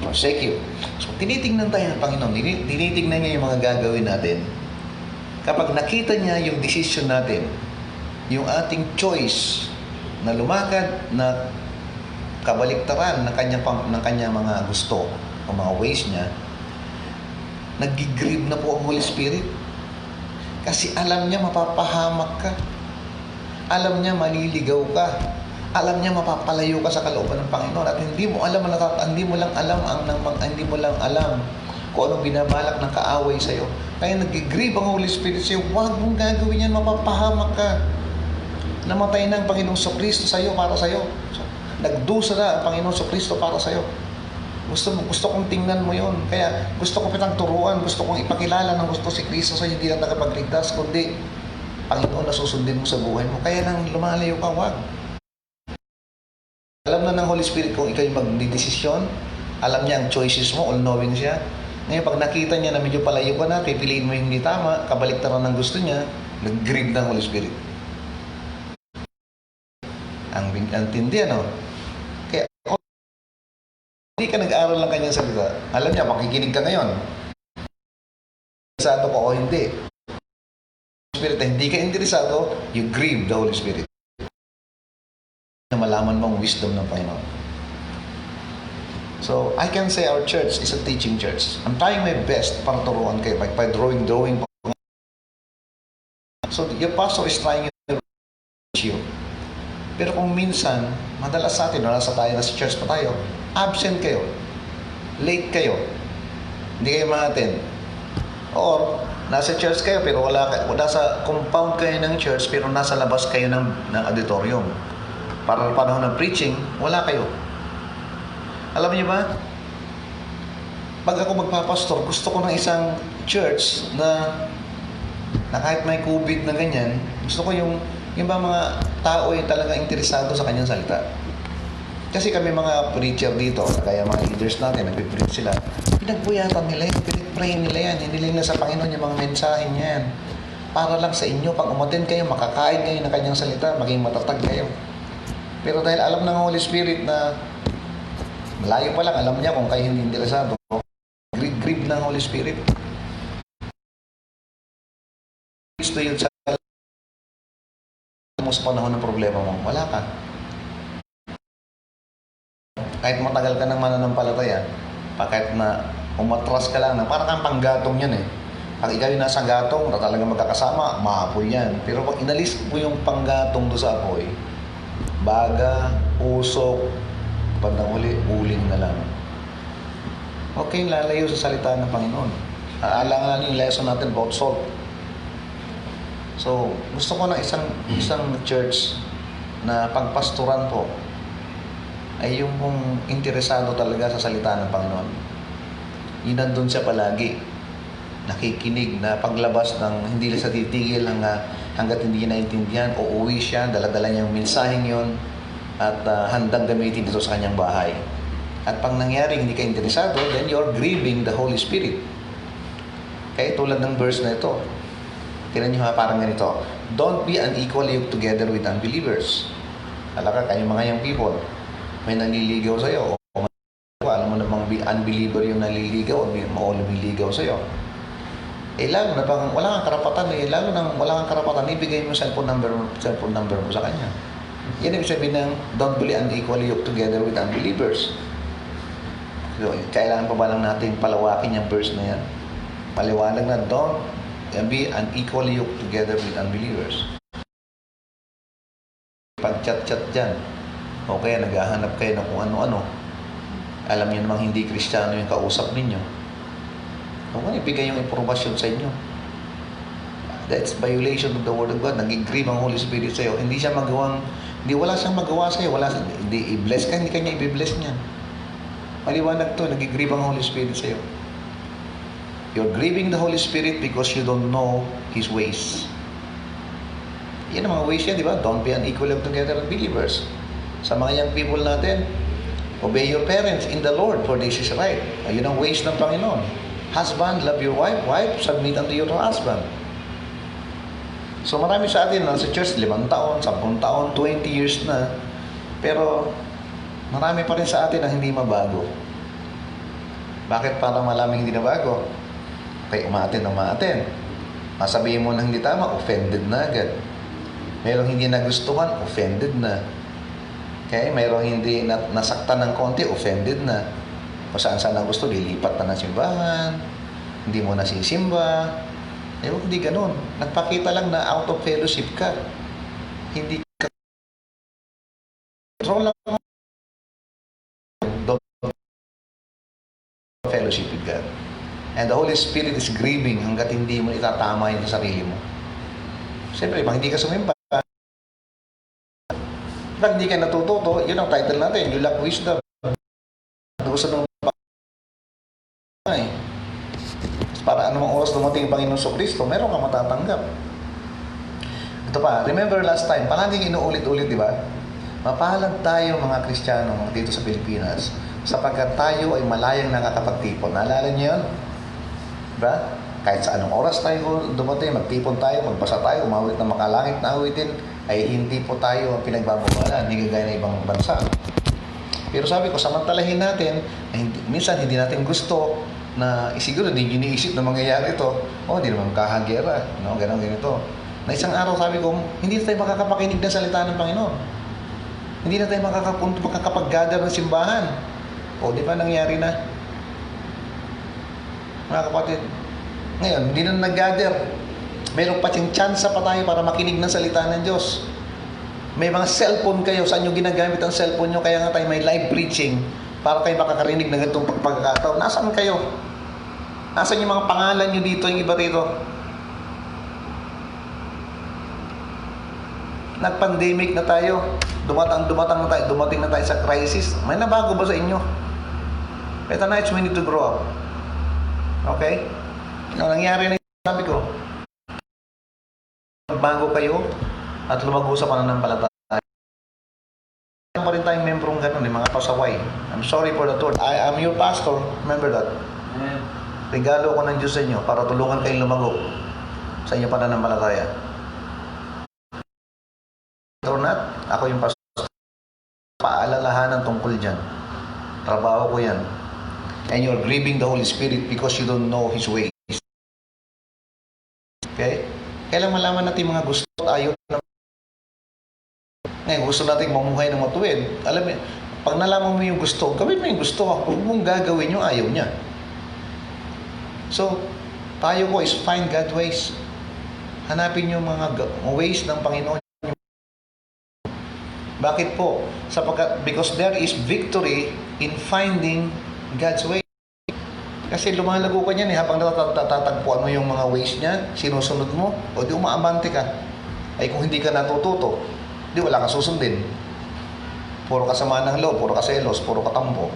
forsake you. So, tinitingnan tayo ng Panginoon. Tinitingnan niya yung mga gagawin natin. Kapag nakita niya yung decision natin, yung ating choice na lumakad na kabaliktaran ng kanyang mga gusto o mga ways niya, nag-grieve na po ang Holy Spirit. Kasi alam niya mapapahamak ka. Alam niya maliligaw ka. Alam niya mapapalayo ka sa kalooban ng Panginoon at hindi mo lang alam kung anong binabalak ng kaaway sa iyo. Kaya nag-grieve ang Holy Spirit sa iyo, huwag mong gagawin yan, mapapahamak ka. Namatay na ang Panginoong Kristo sa iyo para sa iyo. So, nagdusa na ang Panginoong Kristo para sa iyo. Gusto kong tingnan mo yon. Kaya gusto ko kitang turuan, gusto kong ipakilala ng gusto si Kristo sa iyo, hindi lang nakapagligtas, kundi Panginoon na susundin mo sa buhay mo. Kaya nang lumalayo ka, wag. Alam na ng Holy Spirit kung ikaw yung magdidesisyon, alam niya ang choices mo, all-knowing siya. Ngayon, pag nakita niya na medyo palayo ka na, pipiliin mo yung hindi tama, kabaliktaran ng gusto niya, nag-grieve ng Holy Spirit. Ang tindi, ano? Kaya, hindi ka nag-aaral ng kanyang salita. Alam niya, makikinig ka ngayon. Interesado ko o hindi. Spirit, hindi ka interesado, you grieve the Holy Spirit. Na malaman mo ang wisdom ng Panginoon. So, I can say our church is a teaching church. I'm trying my best para turuan kayo by drawing. So, your pastor is trying to teach you. Pero kung minsan, madalas sa atin, nasa tayo, nasa church pa tayo, absent kayo, late kayo, hindi kayo ma-attend. Or, nasa church kayo, pero nasa compound kayo ng church, pero nasa labas kayo ng auditorium. Para panahon ng preaching, wala kayo. Alam niyo ba? Pag ako magpapastor, gusto ko ng isang church na kahit may COVID na ganyan, gusto ko yung ba mga tao ay talaga interesado sa kanyang salita. Kasi kami mga preacher dito, kaya mga leaders natin, nagpipreach sila, pinagbuyatan nila yan, pinipray nila yan, hiniling na sa Panginoon yung mga mensahe niyan. Para lang sa inyo, pag umattend kayo, makakain kayo ng kanyang salita, maging matatag kayo. Pero dahil alam ng Holy Spirit na malayo pa lang, alam niya kung kayo hindi interesado, grieve ng Holy Spirit. Gusto yun sa panahon ng problema mo, wala ka. Kahit matagal ka ng mananampalataya, kahit na umatras ka lang, parang kang panggatong yan eh. Pag ikaw yung nasa gatong, na talagang magkakasama, maapoy yan. Pero pag inalis mo yung panggatong doon sa apoy, baga, usok, bandang huli, uling na lang. Okay, lalayo sa salita ng Panginoon. Aalangan yung lesson natin about salt. So, gusto ko na isang church na pagpastoran po ay yung kung interesado talaga sa salita ng Panginoon. Yun nandun siya palagi. Nakikinig na paglabas ng hindi lang sa titigil hanggat hindi naintindihan, uuwi siya, dala-dala niya yung mensaheng yun at handang gamitin dito sa kanyang bahay. At pag nangyari hindi ka interesado, then you're grieving the Holy Spirit. Okay, tulad ng verse na ito. Tingnan nyo ha, parang ganito. Don't be unequally yoked together with unbelievers. Alaka, kayo mga young people, may nanliligaw sa'yo. O alam mo namang unbeliever yung nanliligaw o lumiligaw sa'yo. Lalo na bang wala kang karapatan lalo nang wala kang karapatan, ibigay mo cellphone number mo sa kanya. Yan ibig sabihin ng don't be unequally yoked together with unbelievers. So, kailangan pa ba lang natin palawakin yung verse na yan? Paliwanag na don't be unequally yoked together with unbelievers. Pag-chat-chat dyan, o kaya naghahanap kayo ng kung ano-ano, alam niyo namang hindi Kristiyano yung kausap ninyo, huwag ibigay yung impormasyon sa inyo. That's violation of the Word of God. Nag-grieve ang Holy Spirit sa iyo. Hindi wala siyang magawa sa iyo. Hindi i-bless ka, hindi kanya i-bless niyan. Maliwanag to, nag-grieve ang Holy Spirit sa iyo. You're grieving the Holy Spirit because you don't know His ways. Yan ang mga ways yan, di ba? Don't be unequally together with believers. Sa mga young people natin, obey your parents in the Lord, for this is right. Ayun ang ways ng Panginoon. Husband, love your wife. Wife, submit unto your husband. So marami sa atin sa church, 5 taon, 10 taon, 20 years na. Pero marami pa rin sa atin na hindi mabago. Bakit parang malaming hindi na bago? Okay, umatin. Masabihin mo na hindi tama, offended na agad. Mayroong hindi nagustuhan, offended na. Okay, mayroong hindi nasaktan ng konti, offended na. Kung saan-saan na gusto, lilipat na ng simbahan, hindi mo nasisimba. Hindi ganun. Nagpakita lang na out of fellowship ka. Hindi ka control lang fellowship with God. And the Holy Spirit is grieving hanggat hindi mo itatama yung sarili mo. Siyempre, pag hindi ka sumimba, pag hindi ka natututo, yun ang title natin, you lack wisdom. Gusto ng para anumang oras dumating ang Panginoon sa Kristo, meron kang matatanggap. Ito pa, remember last time, palaging inuulit-ulit, di ba? Mapalad tayo mga Kristiyano dito sa Pilipinas sapagkat tayo ay malayang nakakapagtipon. Naalala niyo yun? Diba? Kahit sa anong oras tayo dumating, magtipon tayo, magbasa tayo, umawit ng makalangit na awitin, ay hindi po tayo pinagbabawalan, hindi kagaya ng ibang bansa. Pero sabi ko, samantalahin natin, minsan hindi natin gusto na siguro hindi iniisip na mangyayari ito. Hindi naman kahagera, ganito. Na isang araw sabi ko, hindi na tayo makakapakinig ng salita ng Panginoon. Hindi na tayo makakapag-gather ng simbahan. Di ba nangyari na? Mga kapatid, ngayon, hindi na nag-gather. Mayroon pa siyang chance pa tayo para makinig ng salita ng Diyos. May mga cellphone kayo, saan nyo ginagamit ang cellphone nyo, kaya nga tayo may live preaching para kayo makakarinig ng ganitong pagkakataon. Nasaan kayo? Nasaan yung mga pangalan nyo dito, yung iba rito? Nag-pandemic na tayo. Dumating na tayo sa crisis. May nabago ba sa inyo? Ito na, we need to grow up. Okay? Ang nangyari na sabi ko, magbago kayo at lumago sa pananampalataya. Pa rin tayong membrong ganun, mga pasaway. I'm sorry for the word. I am your pastor. Remember that. Regalo ko ng Diyos sa inyo para tulungan kayong lumago sa inyong pananampalataya. Or not, ako yung pastor. Paalalahanan tungkol dyan. Trabaho ko yan. And you're grieving the Holy Spirit because you don't know His ways. Okay? Kailang malaman natin mga gusto at ayaw na. Ngayon, gusto natin mamuhay ng matuwid. Alam mo, pag nalaman mo yung gusto, gawin mo yung gusto. Huwag mong gagawin yung ayaw niya. So, tayo ko is find God's ways. Hanapin yung mga ways ng Panginoon. Bakit po? Because there is victory in finding God's way. Kasi lumalago ka niyan habang natatagpuan mo yung mga ways niya, sinusunod mo, o di umaabante ka. Ay kung hindi ka natututo, di wala kang susundin. Puro kasama ng loob, puro kaselos, puro katampo.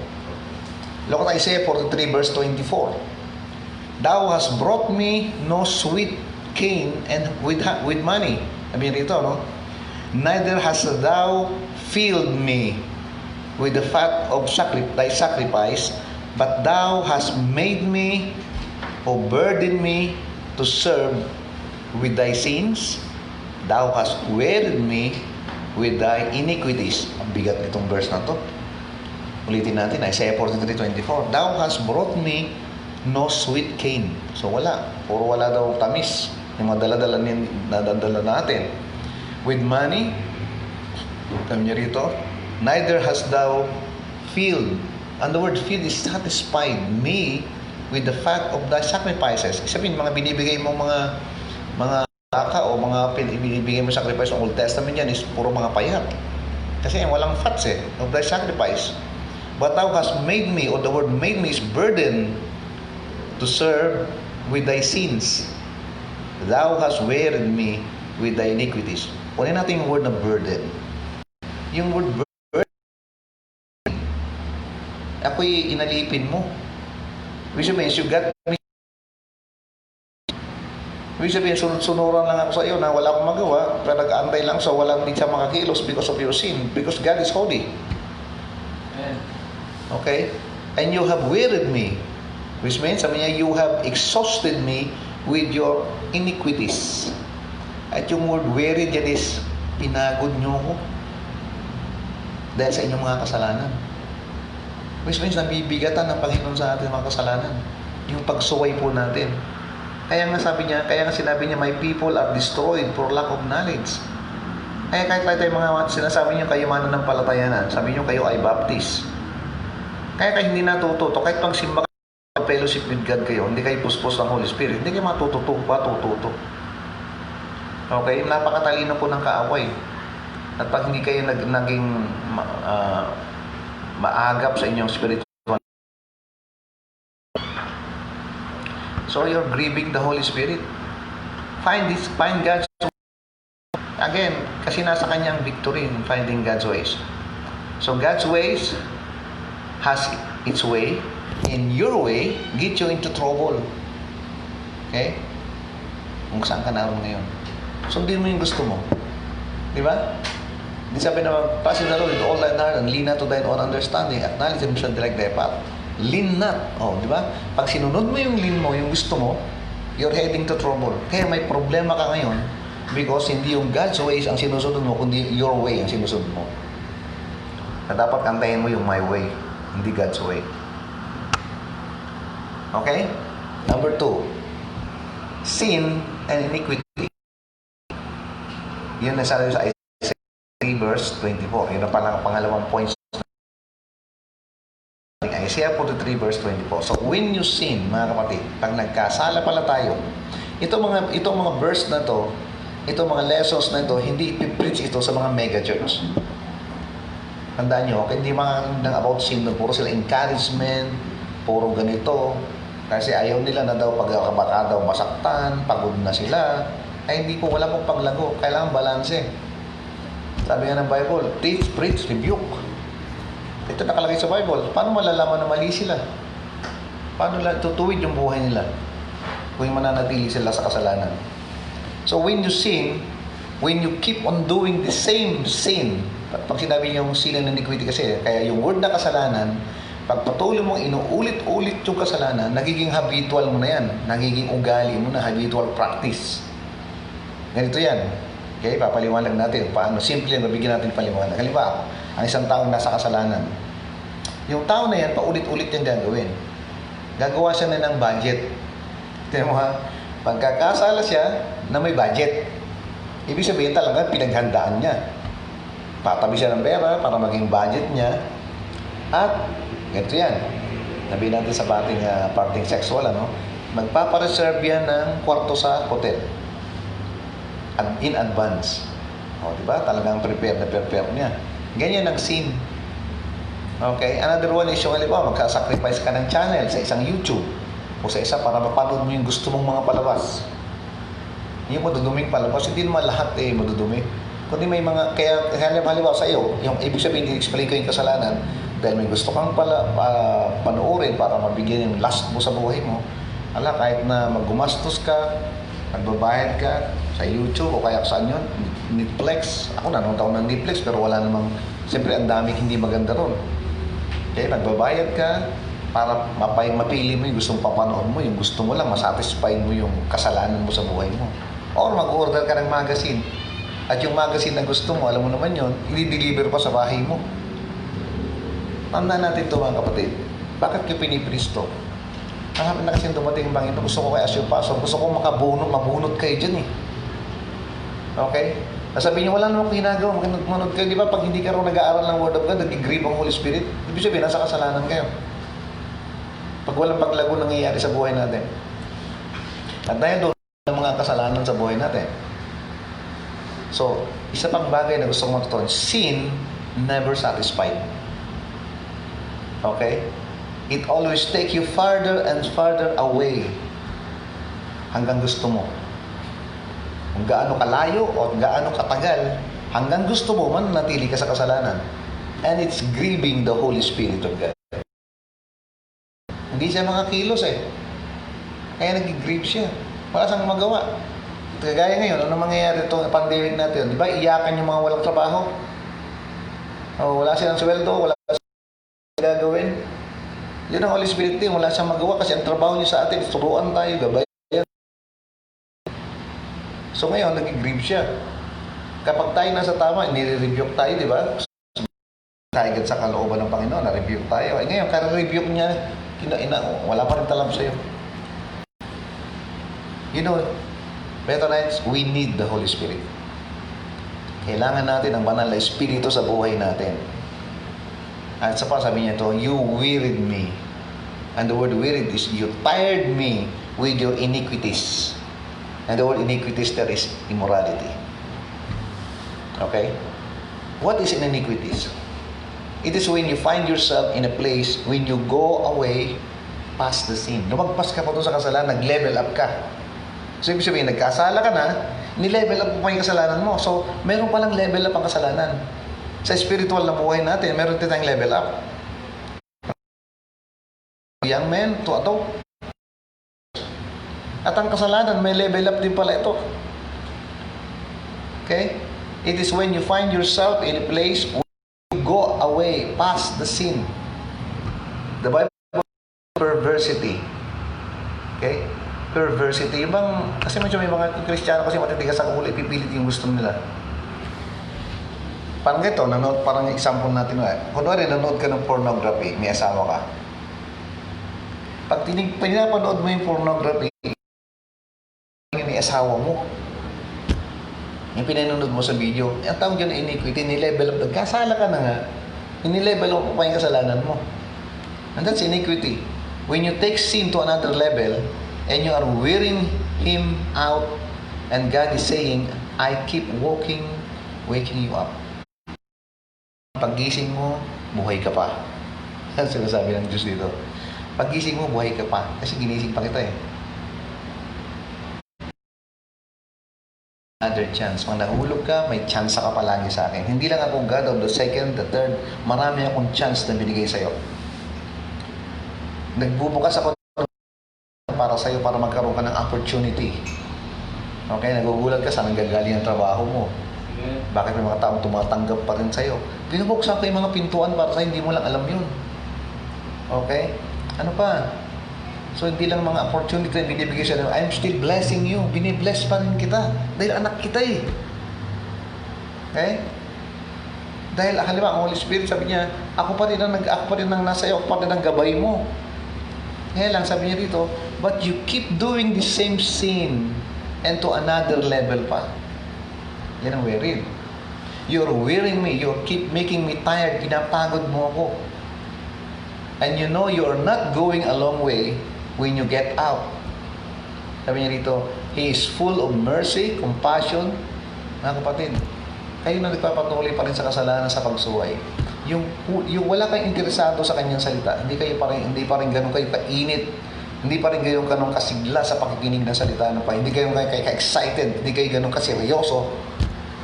Look at Isaiah 43 verse 24. Thou hast brought me no sweet gain and with money. Sabihin rito, no? Neither hast thou filled me with the fat of thy sacrifice, but thou hast made me who burden me to serve with thy sins. Thou hast wearied me with thy iniquities. Ang bigat nitong verse na to. Ulitin natin, Isaiah 43:24. Thou hast brought me no sweet cane. So wala. Puro wala daw tamis. Yung mga dala-dala nadadala natin. With money, sabi niya rito, neither hast thou filled. And the word filled is satisfied me with the fat of thy sacrifices. Sabihin, mga binibigay mo mga baka o mga binibigay mo sacrifice ng Old Testament yan is puro mga payat. Kasi walang fats of thy sacrifice. But thou hast made me, or the word made me is burden to serve with thy sins. Thou hast wearied me with thy iniquities. Kunin natin yung word na burden. Yung word burden, ako'y inalipin mo. Which means you got me. Which means sunod-sunuran lang ako sa iyo na wala akong magawa, pero nag-aantay lang sa walang di siya makakilos because of your sin. Because God is holy. Okay? And you have wearied me. Which means, sabi niya, you have exhausted me with your iniquities. At yung word wearied yan is, pinagod nyo ko. Dahil sa inyong mga kasalanan. Which means, nabibigatan ng Panginoon sa ating mga kasalanan. Yung pagsuway po natin. Kaya nga sinabi niya, my people are destroyed for lack of knowledge. Kaya kahit tayo mga sinasabi niyo kayo mananampalatayanan, sabi niyo kayo ay Baptist. Kaya hindi natututo, kahit pang simba kayo, fellowship with God kayo, hindi kayo puspos ng Holy Spirit, hindi kayo matututo. Okay? Napakatalino po ng kaaway. At pag hindi kayo naging maagap sa inyong spiritual, so you're grieving the Holy Spirit. Find God's again, kasi nasa kanyang victory in finding God's ways. So God's ways has its way, and your way get you into trouble. Okay? Kung saan ka naroon ngayon. Sundin mo yung gusto mo. Di ba? Di sabi naman, trust in the Lord with all thine heart and lean not to thine own understanding. Acknowledge him shall direct thy path. Lean not. Oh, di ba? Pag sinunod mo yung lean mo, yung gusto mo, you're heading to trouble. Kaya may problema ka ngayon because hindi yung God's ways ang sinusunod mo, kundi your way ang sinusunod mo. Na dapat kantayin mo yung my way, hindi God's way. Okay? Number 2. Sin and iniquity. Yun na sabi sa Isaiah 3 verse 24. Yun na palang pangalawang point. Isaiah 43 verse 24. So when you sin, mga kapatid, pag nagkasala pala tayo, itong mga verse na to, itong mga lessons na ito, hindi ipipreach ito sa mga mega church. Tandaan nyo, hindi mga about sin, puro sila encouragement, puro ganito, kasi ayaw nila na daw pagkabaka daw masaktan, pagod na sila, ay hindi po, wala pong paglago, kailangan balanse. Sabi nga ng Bible, teach, preach, rebuke. Ito nakalagay sa Bible. Paano malalaman na mali sila? Paano tutuwid yung buhay nila kung mananatili sila sa kasalanan? So when you sin, when you keep on doing the same sin, pag sinabi yung sin and iniquity kasi, kaya yung word na kasalanan, pag patuloy mong inuulit-ulit yung kasalanan, nagiging habitual mo na yan. Nagiging ugali mo na, habitual practice. Ganito yan. Okay, papaliwanag natin. Paano? Simple yan, mabigyan natin paliwanag. Halimbawa, ang isang taong nasa kasalanan. Yung tao na yan, paulit-ulit yung gagawin. Gagawa siya na ng budget. Tignan mo ha, pagkakasala siya na may budget. Ibig sabihin talaga, pinaghandaan niya. Patabi siya ng pera para maging budget niya. At, ganito yan. Nabihin natin sa parting sexual, ano? Magpapareserve yan ng kwarto sa hotel. In advance. O, diba? Talagang prepare niya. Ganyan ang sin. Okay? Another one is yung halimbawa, magsasacrifice ka ng channel sa isang YouTube o sa isa para mapanood mo yung gusto mong mga palabas. Yung maduduming palabas, hindi naman lahat madudumi. Kundi may mga, kaya halimbawa sa iyo, yung ibig sabihin, i-explain ko yung kasalanan dahil may gusto kang panoorin para mabigyan yung last mo sa buhay mo. Kahit na maggumastos ka, magbabayad ka sa YouTube o kaya saan yun, Netflix. Ako nanonood ako ng Netflix pero wala namang, siyempre ang dami hindi maganda ron. Okay, nagbabayad ka, para mapili mo yung gustong papanood mo, yung gusto mo lang, masatisfy mo yung kasalanan mo sa buhay mo. Or mag-order ka ng magazine. At yung magazine na gusto mo, alam mo naman yun, i-deliver pa sa bahay mo. Tandaan natin ito mga kapatid. Bakit kayo pinipristo? Marami na kasi dumating ang Panginoon. Gusto ko kayo as your pastor. Gusto ko mabunot kayo dyan eh. Okay? Sabihin niyo, wala namang ginagawa. Manood kayo. Di ba pag hindi ka raw nag-aaral ng Word of God, nag-grieve ang Holy Spirit, ibig sabihin, nasa kasalanan kayo. Pag walang paglago nangyayari sa buhay natin. At dahil doon ang mga kasalanan sa buhay natin. So, isa pang bagay na gusto kong matutunan, sin never satisfied. Okay? It always take you farther and farther away hanggang gusto mo. Kung gaano kalayo o gaano katagal, hanggang gusto mo, mananatili ka sa kasalanan. And it's grieving the Holy Spirit of God. Hindi siya makakilos eh. Kaya nag-grieve siya. Wala siyang magawa. Kagaya ngayon, ano mangyayari itong pandemic natin? Di ba, iyakan yung mga walang trabaho? O, wala silang sweldo, wala silang gagawin. Yun ang Holy Spirit din, wala siyang magawa kasi ang trabaho niya sa atin, turuan tayo, gabayan. So ngayon, nag-grieve siya. Kapag tayo nasa tama, nire-rebuke tayo, di ba? Kahit sa kalooban ng Panginoon, na-rebuke tayo. Ngayon, kare-rebuke niya, wala pa rin talab sa'yo. You know, Betanites, we need the Holy Spirit. Kailangan natin ang banal na Espiritu sa buhay natin. At sa pa, sabi niya ito, you wearied me. And the word wearied is, you tired me with your iniquities. And the word iniquities there is immorality. Okay? What is iniquities? It is when you find yourself in a place when you go away past the sin. Lumagpas ka pa doon sa kasalanan, nag-level up ka. So, ibig sabihin, nagkasala ka na, ni-level up mo pa yung kasalanan mo. So, meron palang level up ang kasalanan. Sa spiritual na buhay natin, meron din tayong level up. Young men to adult. At ang kasalanan, may level up din pala ito. Okay? It is when you find yourself in a place go away past the sin. The Bible perversity. Okay? Perversity. Yung bang, kasi medyo may mga Kristiyano kasi matitigas sa ulo, ipipilit yung gusto nila. Parang ito, parang example natin. Kunwari, nanood ka ng pornography, may asawa ka. Pag pinapanood mo yung pornography, yung may asawa mo, yung pinanood mo sa video, ang tawag yun iniquity, ni-level up. Kasala ka na nga, ni-level up pa yung kasalanan mo. And that's iniquity. When you take sin to another level, and you are wearing him out, and God is saying, I keep waking you up. Paggising mo, buhay ka pa. Ang sinasabi ng Diyos dito. Paggising mo, buhay ka pa. Kasi ginising pa kita eh. Another chance. Pag nahulog ka, may chance ka palagi sa akin. Hindi lang ako God of the second, the third. Marami akong chance na binigay sa'yo. Nagbubukas ako para sa'yo para magkaroon ka ng opportunity. Okay, nagugulat ka, saan nanggagaling ang trabaho mo? Bakit may mga taong tumatanggap pa rin sa'yo? Binubuksan ko yung mga pintuan para sa'yo, hindi mo lang alam yun. Okay? Ano pa? So, hindi lang mga opportunity na binibigay sa'yo. I'm still blessing you. Binibless pa rin kita. Dahil anak kita eh. Okay? Dahil, halimbawa, ang Holy Spirit, sabi niya, ako pa rin ang nasa iyo, ako pa rin ang gabay mo. Kaya lang, sabi niya dito, but you keep doing the same sin and to another level pa. Yan ang wearied. You're wearing me. You keep making me tired. Pinapagod mo ako. And you know you are not going a long way when you get out. Sabi niya dito, He is full of mercy, compassion. Mga kapatid, kayo na nagpapatuloy pa rin sa kasalanan sa pagsuway. Yung wala kayong interesado sa kanyang salita, hindi pa rin ganun kayo kainit, hindi pa rin ganun kasigla sa pakikinig ng salita ng Panginoon, hindi kayo ka-excited, hindi kayo ganun kaseryoso.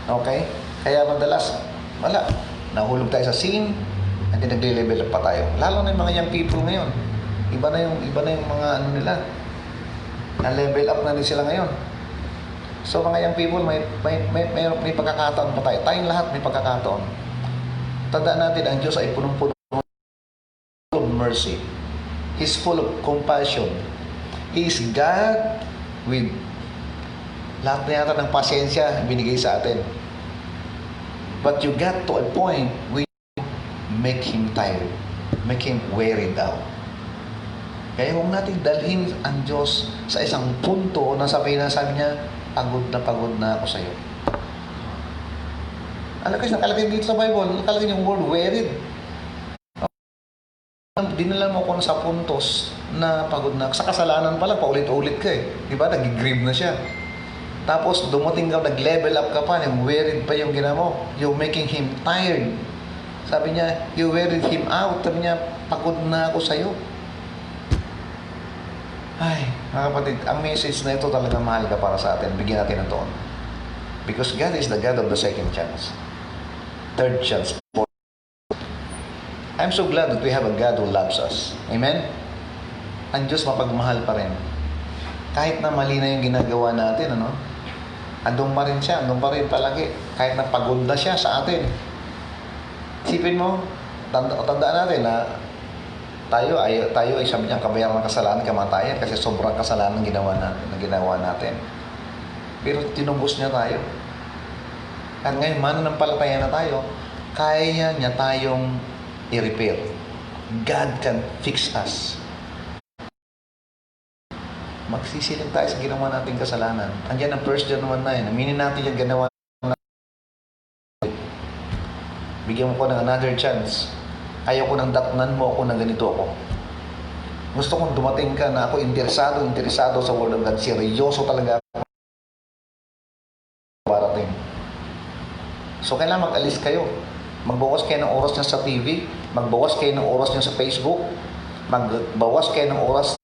Okay? Kaya madalas, wala. Nahulog tayo sa sin, at nagle-level up pa tayo. Lalo na yung mga young people ngayon. Iba na yung mga ano nila. Na-level up na rin sila ngayon. So mga young people, may pagkakataon pa tayo. Tayong lahat may pagkakataon. Tandaan natin, ang Diyos ay punong-puno of mercy. He's full of compassion. He is God with lahat na yata ng pasensya binigay sa atin. But you get to a point where you make Him tired. Make Him wearied out. Kaya huwag natin dalhin ang Diyos sa isang punto na sabi niya, pagod na ako sa iyo. Alam kayo, nakalagay dito sa Bible, nakalagay yung word wearied. Dinala mo ako sa puntos na pagod na. Sa kasalanan pala, paulit-ulit ka eh. Diba? Nag-grieve na siya. Tapos dumating ka, nag-level up ka pa, yung wearied pa yung ginawa mo. You're making him tired. Sabi niya, you wearied him out. Sabi niya, pagod na ako sa'yo. Ay, mga kapatid, ang message na ito talaga mahal ka para sa atin. Bigyan natin ng toon. Because God is the God of the second chance. Third chance. I'm so glad that we have a God who loves us. Amen? Ang Diyos mapagmahal pa rin. Kahit na mali na yung ginagawa natin, ano? Andun pa rin siya, andun pa rin palagi. Kahit na pagod na siya sa atin. Isipin mo, tandaan natin na tayo ay sabi niya, kabayaran ng kasalanan, kamatayan, kasi sobrang kasalanan na ginawa natin. Pero tinubos niya tayo. At ngayon, mananampalataya na tayo, kaya niya tayong i-repair. God can fix us. Magsisiling tayo sa ginawa nating kasalanan. Andiyan ang 1 John 1:9. Aminin natin yung ginawa natin. Bigyan mo ko ng another chance. Ayaw ko nang datnan mo ako na ganito ako. Gusto kong dumating ka na ako interesado sa Word of God. Seryoso talaga ako. Parating. So, kailangan mag-alis kayo. Magbawas kayo ng oras niya sa TV. Magbawas kayo ng oras niya sa Facebook. Magbawas kayo ng oras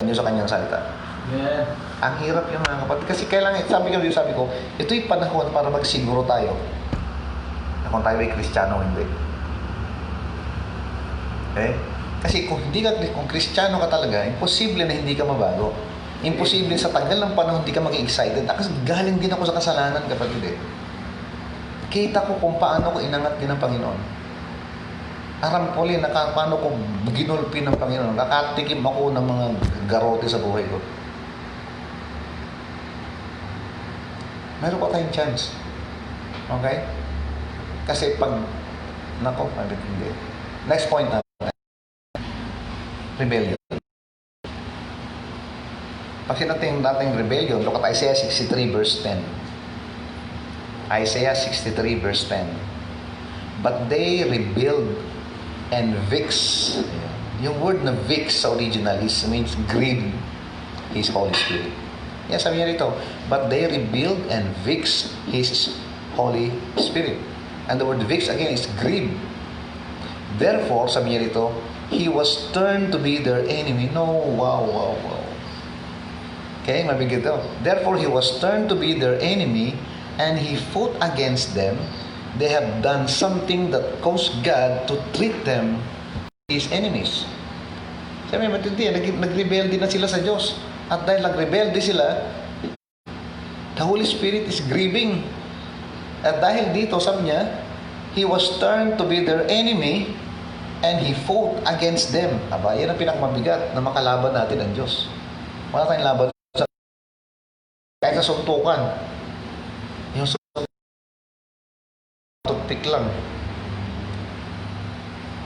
niyo sa kanyang salita. Yeah. Ang hirap yung mga kapatid. Kasi kailangan, sabi ko, ito'y panahon para magsiguro tayo. Na kung tayo ay Kristiyano, hindi. Okay? Kasi kung Kristiyano ka talaga, imposible na hindi ka mabago. Imposible sa tagal ng panahon hindi ka maging excited. Kasi galing din ako sa kasalanan, kapatid eh. Kita ko kung paano ko inangat din ng Panginoon. Aram ko rin, paano ko ginulpi ng Panginoon. Nakatikim ako ng mga garote sa buhay ko. Meron pa tayong chance. Okay? Kasi pag, hindi. Next point na. Rebellion. Pag sinating natin rebellion, look at Isaiah 63 verse 10. Isaiah 63 verse 10. But they rebelled and vexed. Yung word na vex sa original means grieve His Holy Spirit. Yan, sabi niya rito, but they rebelled and vexed His Holy Spirit. And the word vex again is grieve. Therefore, sabi niya rito, He was turned to be their enemy. No, wow. Okay, mabigat ito. Therefore, He was turned to be their enemy, and He fought against them. They have done something that caused God to treat them His enemies. Sabi niya, matindi, nag-rebelde na sila sa Diyos. At dahil nag-rebelde sila, the Holy Spirit is grieving. At dahil dito, sabi niya, He was turned to be their enemy, and He fought against them. Aba, yan ang pinakamabigat na makalaban natin ang Diyos. Wala tayong laban sa kahit sa suntukan. Yung suntuk lang.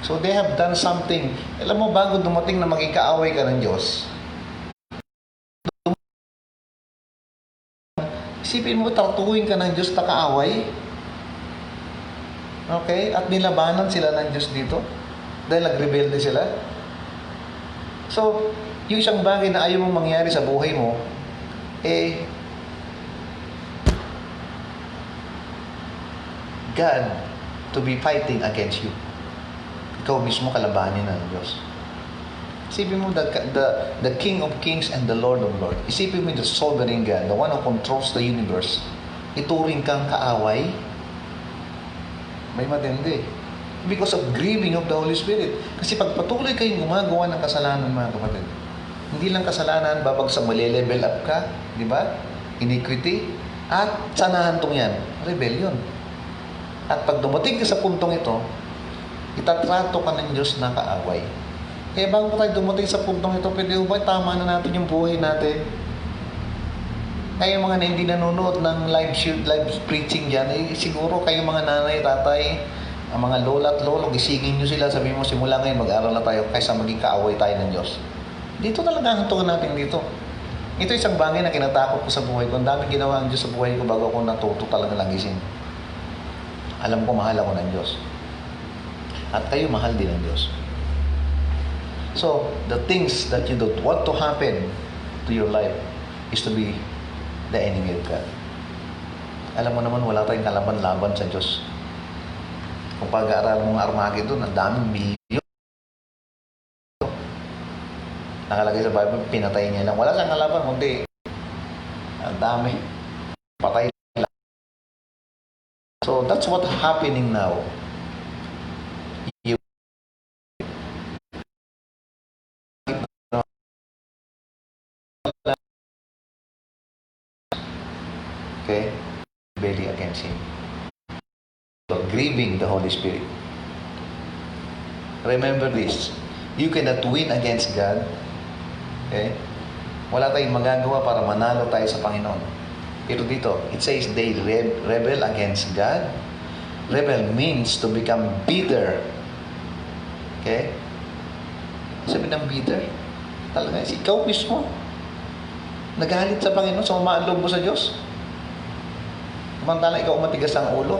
So they have done something. Alam mo, bago dumating na maging kaaway ka ng Diyos, isipin mo, tartuhin ka ng Diyos na kaaway. Okay? At nilabanan sila ng Diyos dito. Dahil nagrebelde sila. So, yung isang bagay na ayaw mong mangyari sa buhay mo, God to be fighting against you. Ikaw mismo kalabanin ng Diyos. Isipin mo, the King of Kings and the Lord of Lords. Isipin mo the sovereign God, the one who controls the universe. Ituring kang kaaway. May matindi. Because of grieving of the Holy Spirit. Kasi pag patuloy kayong gumagawa ng kasalanan, mga kapatid, hindi lang kasalanan, babagsak, mali-level up ka, di ba? Iniquity. At sanahan tong yan, rebellion. At pag dumating ka sa puntong ito, itatrato ka ng Diyos na kaaway. Kaya bago tayo dumating sa puntong ito, pwede ba tama na natin yung buhay natin? Kaya mga na hindi nanonood ng live preaching dyan, eh, siguro kayo mga nanay, tatay, ang mga lola at lolo, gisingin nyo sila, sabihin mo, simula ngayon mag-aral na tayo kaysa maging kaaway tayo ng Diyos. Dito talaga ang tungan natin dito. Ito isang bagay na kinatakot ko sa buhay ko. Ang daming ginawa ang Diyos sa buhay ko bago ako natuto talaga lang gising. Alam ko mahal ako ng Diyos. At kayo mahal din ng Diyos. So, the things that you don't want to happen to your life is to be the enemy of God. Alam mo naman, wala tayong kalaban-laban sa Diyos. Kung pag-aaral mong Armageddon, ang daming milyon. Nakalagay sa Bible, pinatay niya lang. Wala siyang kalaban, kundi ang dami. Patay lang. So, that's what happening now. Okay? Rebelling against Him. So, grieving the Holy Spirit. Remember this. You cannot win against God. Okay? Wala tayong magagawa para manalo tayo sa Panginoon. Pero dito, it says they rebel against God. Rebel means to become bitter. Okay? Sabi ng bitter, talaga, ikaw mismo. Nagalit sa Panginoon, sa umaalog mo sa Diyos. Samantala, ikaw matigas ang ulo.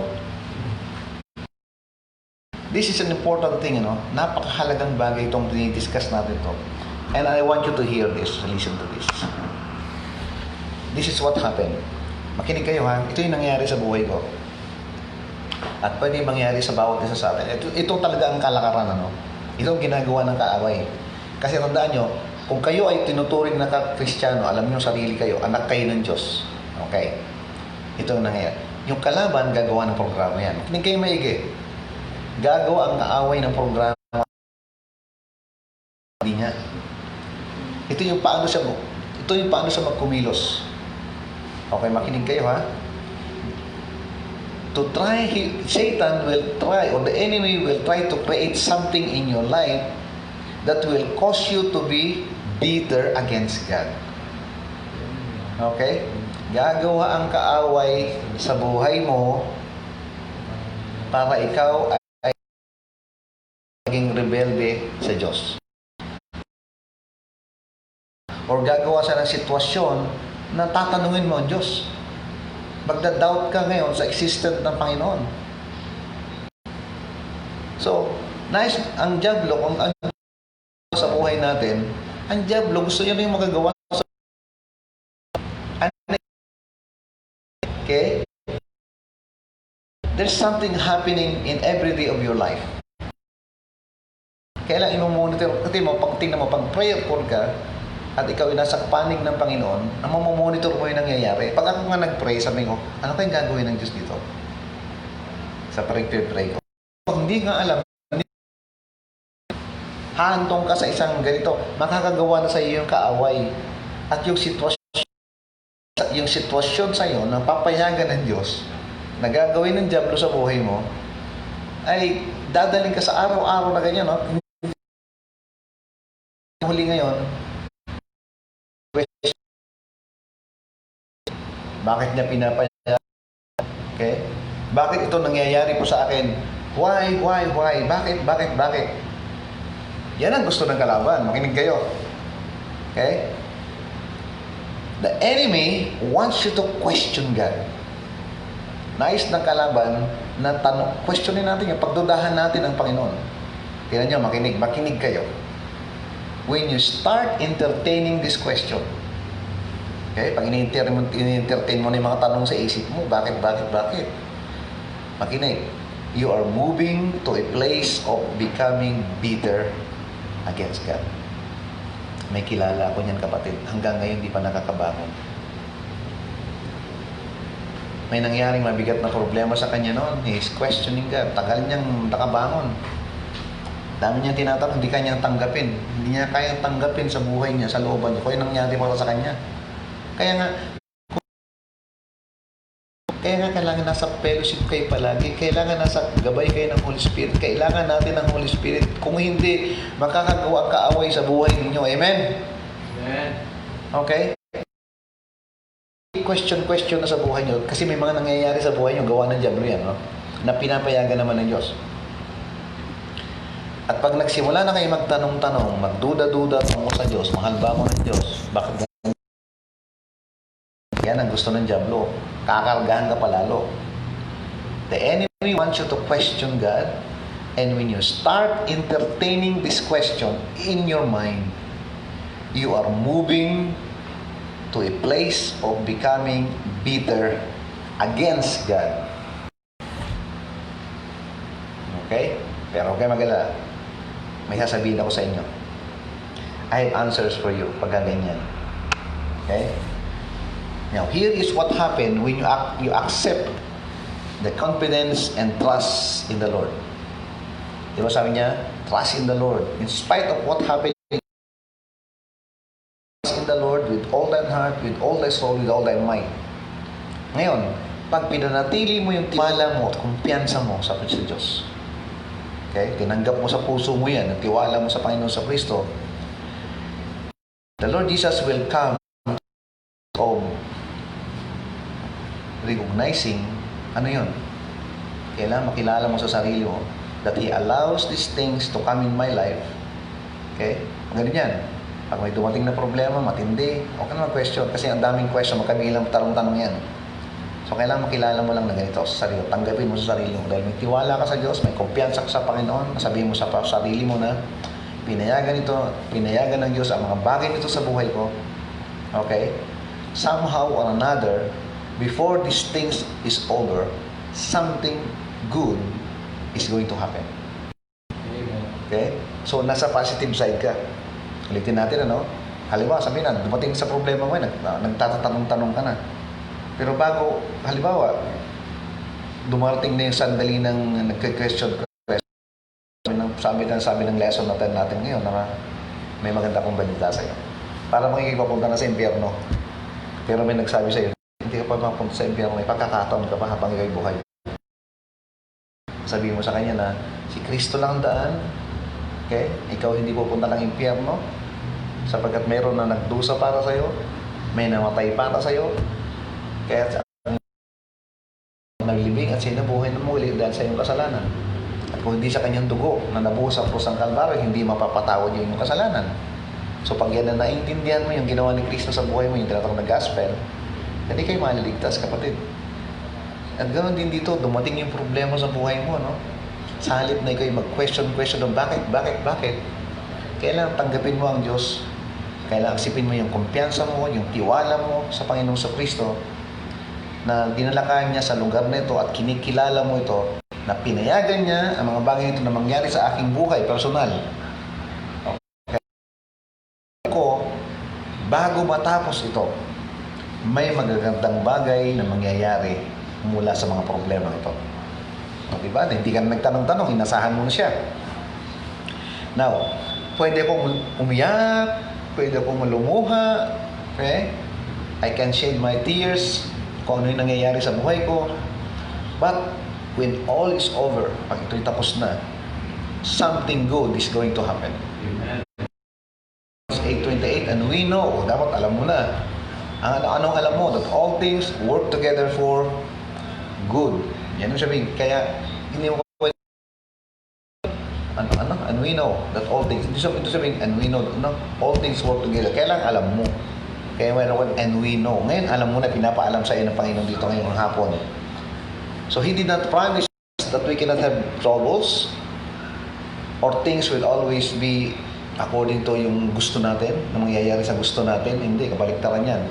This is an important thing, Napakahalagang bagay itong dinidiscuss natin to. And I want you to hear this. Listen to this. This is what happened. Makinig kayo, ha? Ito yung nangyari sa buhay ko. At pwede mangyari sa bawat isa sa atin. Ito talaga ang kalakaran, Ito ang ginagawa ng kaaway. Kasi tandaan nyo, kung kayo ay tinuturing na ka-Kristiyano, alam nyo sarili kayo, anak kayo ng Diyos. Okay? Ito ang nangyayari. Yung kalaban, gagawa ng programa yan. Hindi kayo maigi. Gagawa ang kaaway ng programa. Hindi niya. Ito yung paano siya magkumilos. Okay, makinig kayo, ha? Satan will try, or the enemy will try to create something in your life that will cause you to be bitter against God. Okay? Gagawa ang kaaway sa buhay mo para ikaw ay maging rebelde sa Diyos. Or gagawa siya ng sitwasyon na tatanungin mo ang Diyos. Magda-doubt ka ngayon sa existence ng Panginoon. So, nice, ang diablo, kung ang sa buhay natin, ang diablo gusto niya na yung magagawa sa okay? There's something happening in every day of your life. Kailan i-monitor, kasi pag tingnan mo, pag prayer call ka, at ikaw ay nasa panig ng Panginoon, ang mamomonitor mo yung nangyayari. Pag ako nga nag-pray, sabi ko, ano kayong gagawin ng Diyos dito? Sa pray ko. Pag hindi nga alam, hahantong ka sa isang ganito, makakagawa na sa iyo yung kaaway. At yung sitwasyon sa iyo na papayagan ng Diyos, na gagawin ng diablo sa buhay mo, ay dadaling ka sa araw-araw na ganyan, Huli ngayon, bakit niya pinapayagan? Okay? Bakit ito nangyayari po sa akin? Why? Bakit? Yan ang gusto ng kalaban. Makinig kayo. Okay? The enemy wants you to question God. Nais ng kalaban na questionin natin yung pagdudahan natin ng Panginoon. Tingnan nyo, makinig kayo. When you start entertaining this question, okay, pag ini-entertain mo na yung mga tanong sa isip mo, bakit? Makinig. You are moving to a place of becoming bitter against God. May kilala ako niyan, kapatid. Hanggang ngayon, di pa nakakabangon. May nangyaring mabigat na problema sa kanya noon. He is questioning God. Tagal niyang nakabangon. Dami niyang tinatanong, hindi kanya tanggapin. Hindi niya kayang tanggapin sa buhay niya, sa looban niya. Kaya nangyari para sa kanya. Kaya Kaya nga kailangan nasa fellowship kayo palagi. Kailangan nasa gabay kayo ng Holy Spirit. Kailangan natin ng Holy Spirit. Kung hindi, makakagawa kaaway sa buhay ninyo. Amen? Amen. Okay? Question na sa buhay nyo. Kasi may mga nangyayari sa buhay nyo, gawa ng diablo yan, no? Na pinapayagan naman ng Diyos. At pag nagsimula na kayo magtanong-tanong, magduda-duda tungkol sa Diyos, mahal ba mo ng Diyos? Bakit yan ang gusto ng diablo? Kakargahan ka palalo. The enemy wants you to question God, and when you start entertaining this question in your mind, you are moving to a place of becoming bitter against God. Okay? Pero huwag kayo mag-alala. May sasabihin ako sa inyo. I have answers for you pag ganyan. Okay? Now, here is what happened when you accept the confidence and trust in the Lord. Di ba sabi niya? Trust in the Lord. In spite of what happened, trust in the Lord with all thine heart, with all thy soul, with all thy might. Ngayon, pag pinanatili mo yung tiwala mo at kumpiyansa mo sa Diyos, okay? Tinanggap mo sa puso mo yan at tiwala mo sa Panginoon sa Kristo, the Lord Jesus will come of recognizing, ano yun? Kailangan makilala mo sa sarili mo that He allows these things to come in my life. Okay? Ganun yan. Pag may dumating na problema, matindi, okay na mag-question kasi ang daming question, magkabilang tanong-tanong yan. So, kailangan makilala mo lang na ganito sa sarili. Tanggapin mo sa sarili mo. Dahil may tiwala ka sa Diyos, may kumpiyansa ka sa Panginoon, sabihin mo sa sarili mo na pinayagan ng Diyos ang mga bagay nito sa buhay ko. Okay? Somehow or another, before these things is over, something good is going to happen. Okay? So, nasa positive side ka. Ulitin natin, ano? Halimbawa, sabihin na, dumating sa problema mo, nagtatanong-tanong ka na. Pero bago, halimbawa, dumarating na yung sandali ng nagka-question. Sabi ng lesson natin ngayon, na may maganda kong balita sa'yo. Para makikipapunta na sa impyerno. Pero may nagsabi sa'yo, hindi ka pa mapunta sa impyerno, may pagkakataon ka pa habang ikaw'y buhay. Sabihin mo sa kanya na, si Kristo lang daan, okay? Ikaw hindi pupunta ng impyerno, sapagkat meron na nagdusa para sa'yo, may namatay para sa'yo, kaya naglibing at sinabuhay na muli dahil sa iyong kasalanan. At kung hindi sa kanyang dugo na nabuhos sa krus ng Kalbaryo, hindi mapapatawad yung kasalanan. So pag yan na naintindihan mo yung ginawa ni Kristo sa buhay mo, yung tinatawag na gospel, hindi kayo maliligtas, kapatid. At ganoon din dito, dumating yung problema sa buhay mo, no? Sa halip na ikaw mag-question ng bakit? Kailangan tanggapin mo ang Diyos. Kailangan isipin mo yung kumpiyansa mo, yung tiwala mo sa Panginoong sa Kristo, na dinalakan niya sa lugar nito at kinikilala mo ito, na pinayagan niya ang mga bagay ito na mangyari sa aking buhay, personal. Okay. Bago matapos ito, may magagandang bagay na mangyayari mula sa mga problema ito. O, diba? Hindi ka na nagtanong-tanong, inasahan mo na siya. Now, pwede akong umiyak, pwede akong malumuha, okay? I can shed my tears kung ano yung nangyayari sa buhay ko. But, when all is over, pag ito'y tapos na, something good is going to happen. Amen. 8:28, and we know, dapat alam mo na, anong alam mo, that all things work together for good. Yan ang sabihin. Kaya, hindi mo and we know that all things, ito sabihin, and we know, all things work together. Kailangan alam mo. Kaya mayroon, and we know. Ngayon, alam mo na, pinapaalam sa iyo ng Panginoon dito ngayong hapon. So, He did not promise that we cannot have troubles or things will always be according to yung gusto natin, na mangyayari sa gusto natin. Hindi, kabaliktaran yan.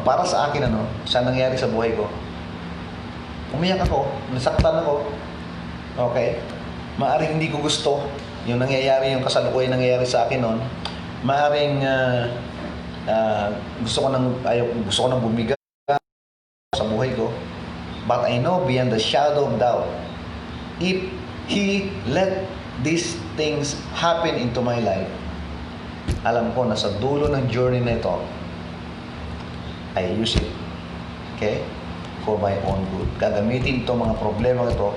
Para sa akin, sa nangyari sa buhay ko, umiyak ako, nasaktan ako, okay? Maaring hindi ko gusto yung nangyayari, yung kasalukuyan nangyayari sa akin noon. Maaring gusto ko nang bumiga sa buhay ko. But I know beyond the shadow of doubt, if He let these things happen into my life, alam ko na sa dulo ng journey na ito, I use it. Okay? for my own good. Gagamitin ito, mga problema ito,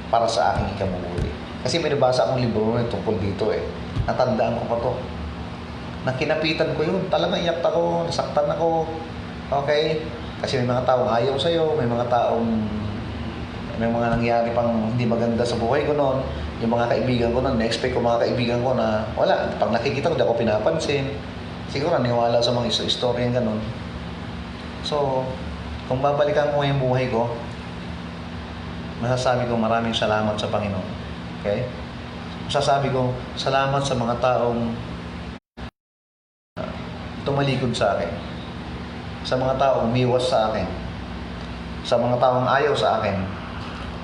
para sa aking ikabubuti. Kasi may nabasa akong libro na tungkol dito eh. Natandaan ko pa to. Nakinapitan ko yun. Talagang iyak ako, nasaktan ako. Okay? Kasi may mga taong ayaw sa'yo, may mga nangyari pang hindi maganda sa buhay ko noon. Yung mga kaibigan ko noon, na-expect ko mga kaibigan ko na wala, pag nakikita ko, di ako pinapansin. Siguro, niwala sa mga istorya yung ganun. So, kung babalikan ko ngayong buhay ko, masasabi ko maraming salamat sa Panginoon. Okay? Masasabi ko, salamat sa mga taong tumalikod sa akin. Sa mga taong umiwas sa akin. Sa mga taong ayaw sa akin.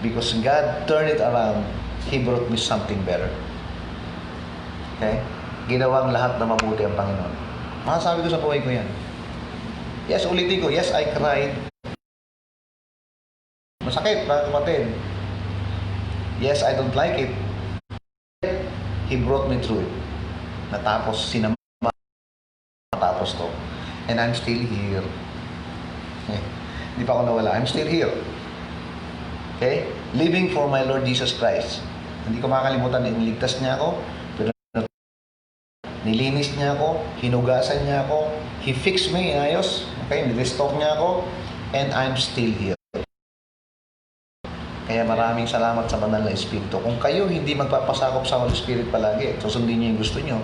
Because God turned it around, He brought me something better. Okay? Ginawang lahat na mabuti ang Panginoon. Masasabi ko sa buhay ko yan. Yes, ulitin ko. Yes, I cried. Masakit, mga kapatid. Yes, I don't like it. He brought me through it. Natapos, natapos to. And I'm still here. Okay? Hindi pa ako nawala. I'm still here. Okay? Living for my Lord Jesus Christ. Hindi ko makakalimutan na iniligtas niya ako. Pero nilinis niya ako. Hinugasan niya ako. He fixed me, inayos. Okay? Nirestore niya ako. And I'm still here. Kaya maraming salamat sa banal na Espiritu. Kung kayo hindi magpapasakop sa Holy Spirit palagi, susundin niyo yung gusto niyo,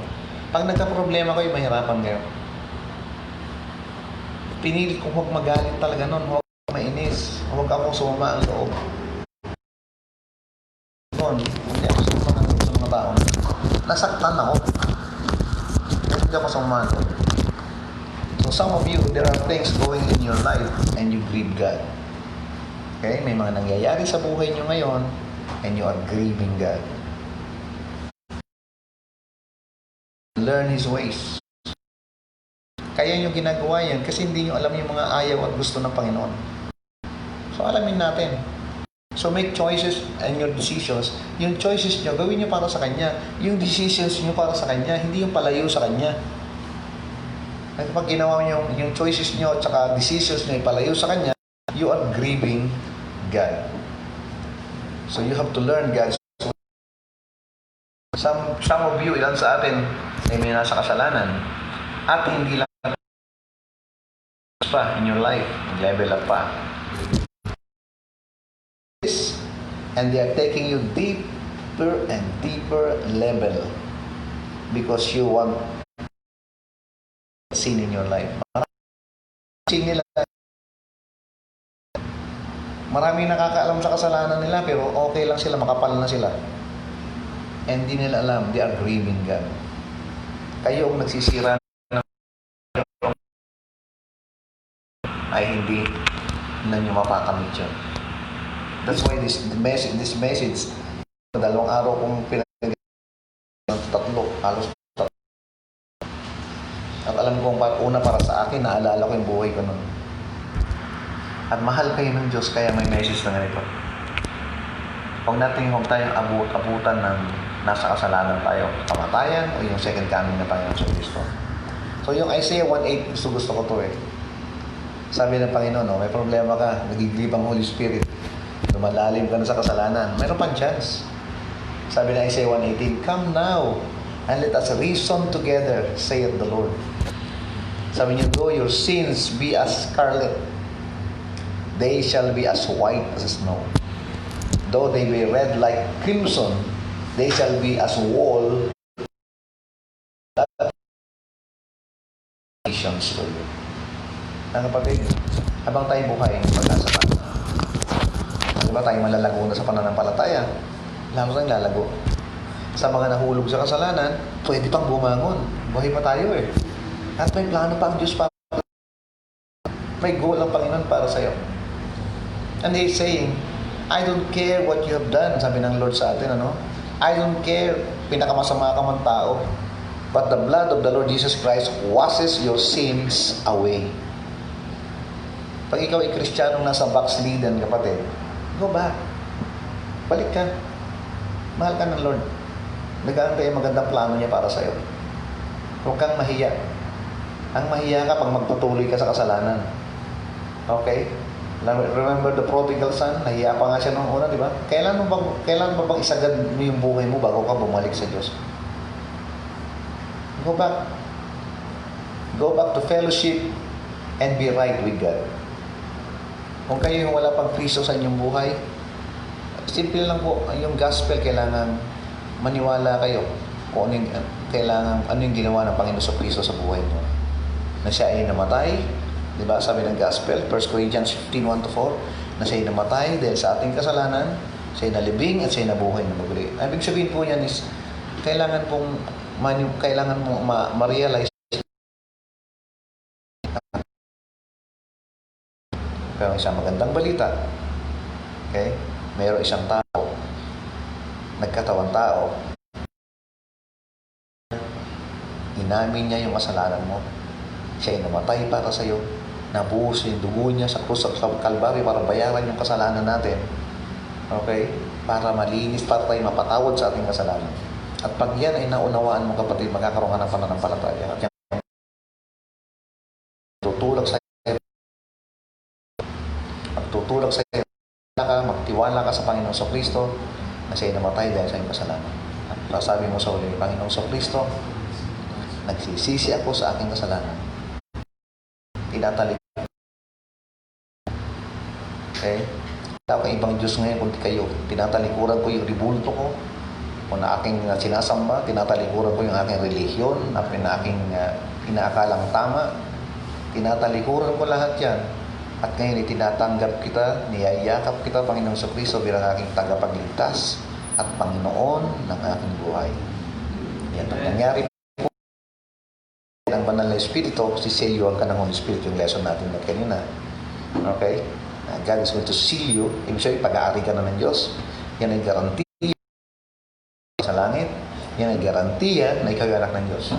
pag nagka-problema kayo, mahirapan kayo. Pinili kong huwag magalit talaga nun, huwag mainis, huwag akong sumama ang loob. Noon, hindi ako sumama ang loob sa mga tao. Nasaktan ako. Hindi ako sumama ang loob. So some of you, there are things going in your life and you grieve God. Okay? May mga nangyayari sa buhay nyo ngayon and you are grieving God. Learn His ways. Kaya nyo ginagawa yan kasi hindi nyo alam yung mga ayaw at gusto ng Panginoon. So alamin natin. So make choices and your decisions. Yung choices nyo, gawin nyo para sa Kanya. Yung decisions nyo para sa Kanya, hindi yung palayo sa Kanya. At pag ginawa nyo yung choices nyo at saka decisions nyo palayo sa Kanya, you are grieving God. So you have to learn God's way. Some of you, ilan sa atin, ay may nasa kasalanan. At hindi lang pa in your life, level up pa. And they are taking you deeper and deeper level because you want sin in your life. Maraming nakakaalam sa kasalanan nila pero okay lang sila, makapal na sila. And di nila alam, they are grieving God. Kayo ang nagsisira ay hindi na nyo mapakamit yun. That's why this message, dalawang araw kong tatlo, halos tatlo. At alam kong una para sa akin, naalala ko yung buhay ko nun. At mahal kayo ng Diyos, kaya may message na ganito. Huwag tayong abutan ng nasa kasalanan tayo, kamatayan o yung second coming na Panginoon sa Kristo. So yung Isaiah 1:8, gusto ko to eh. Sabi ng Panginoon, may problema ka, nagiglib ang Holy Spirit, lumalalim ka na sa kasalanan, mayroon pang chance. Sabi ng Isaiah 1:18, come now and let us reason together, saith the Lord. Sabi niyo, though your sins be as scarlet, they shall be as white as snow. Though they be red like crimson, they shall be as wool. Nations for you. Ang kapatid, habang tayo buhay, pag-asa tayo. Diba tayo malalago na sa pananampalataya? Lalo tayong lalago. Sa mga nahulog sa kasalanan, pwede pang bumangon. Buhay pa tayo eh. At may plano pa ang Diyos para. May goal ang Panginoon para sa'yo. And He's saying, I don't care what you have done, sabi ng Lord sa atin, ano? I don't care, pinakamasama ka man tao. But the blood of the Lord Jesus Christ washes your sins away. Pag ikaw ay Kristiyanong nasa backslidden, kapatid, go back. Balik ka. Mahal ka ng Lord. Nag-aantay ang magandang plano niya para sa'yo. Huwag kang mahiya. Ang mahiya ka pag magpatuloy ka sa kasalanan. Okay? Remember the prodigal son? Nahiya pa nga siya nung una, di ba? Kailan mo bang isagad mo yung buhay mo bago ka bumalik sa Diyos? Go back. Go back to fellowship and be right with God. Kung kayo yung wala pang Kristo sa inyong buhay, simple lang po, yung gospel, kailangan maniwala kayo kung ano yung ginawa ng Panginoon sa Kristo sa buhay mo. Na siya ay namatay, di ba? Sabi ng gospel, 1 Corinthians 15:1-4, na siya ay namatay dahil sa ating kasalanan, siya ay nalibing at siya ay nabuhay na muli. Ibig sabihin po yan is, kailangan mong ma-realize. Pero isang magandang balita, okay? Mayroong isang tao, nagkatawang tao, inamin niya yung kasalanan mo. Siya ay namatay para sa iyo, nabuhos yung dugo niya sa krus sa Kalbaryo para bayaran yung kasalanan natin. Okay? Para malinis, para tayo mapatawad sa ating kasalanan. At pag yan ay naunawaan mo, kapatid, magkakaroon ka ng pananampalataya. At yan, tutulak sa iyo, magtiwala ka sa Panginoon sa Kristo na siya ay namatay dahil sa iyong kasalanan. At sabi mo sa uli, Panginoon sa Kristo, nagsisisi ako sa aking kasalanan. Tinatalik. Okay? Wala kang ibang Diyos ngayon kundi kayo. Tinatalikuran ko yung ribulto ko, kung na aking sinasamba, tinatalikuran ko yung aking relihiyon, na aking inaakalang tama. Tinatalikuran ko lahat yan. At ngayon tinatanggap kita, niyayakap kita, Panginoon sa Kristo, bilang aking tagapagligtas at Panginoon ng aking buhay. Yan ang nangyari po ng Banal na Espiritu, siseluan ka ng Holy Spirit, yung lesson natin na kanina. Okay? God is going to seal you. Ibig sabihin, pag-aari ka na ng Diyos. Yan ay garantiya sa langit. Yan ay garantiya na ikaw ay anak ng Diyos.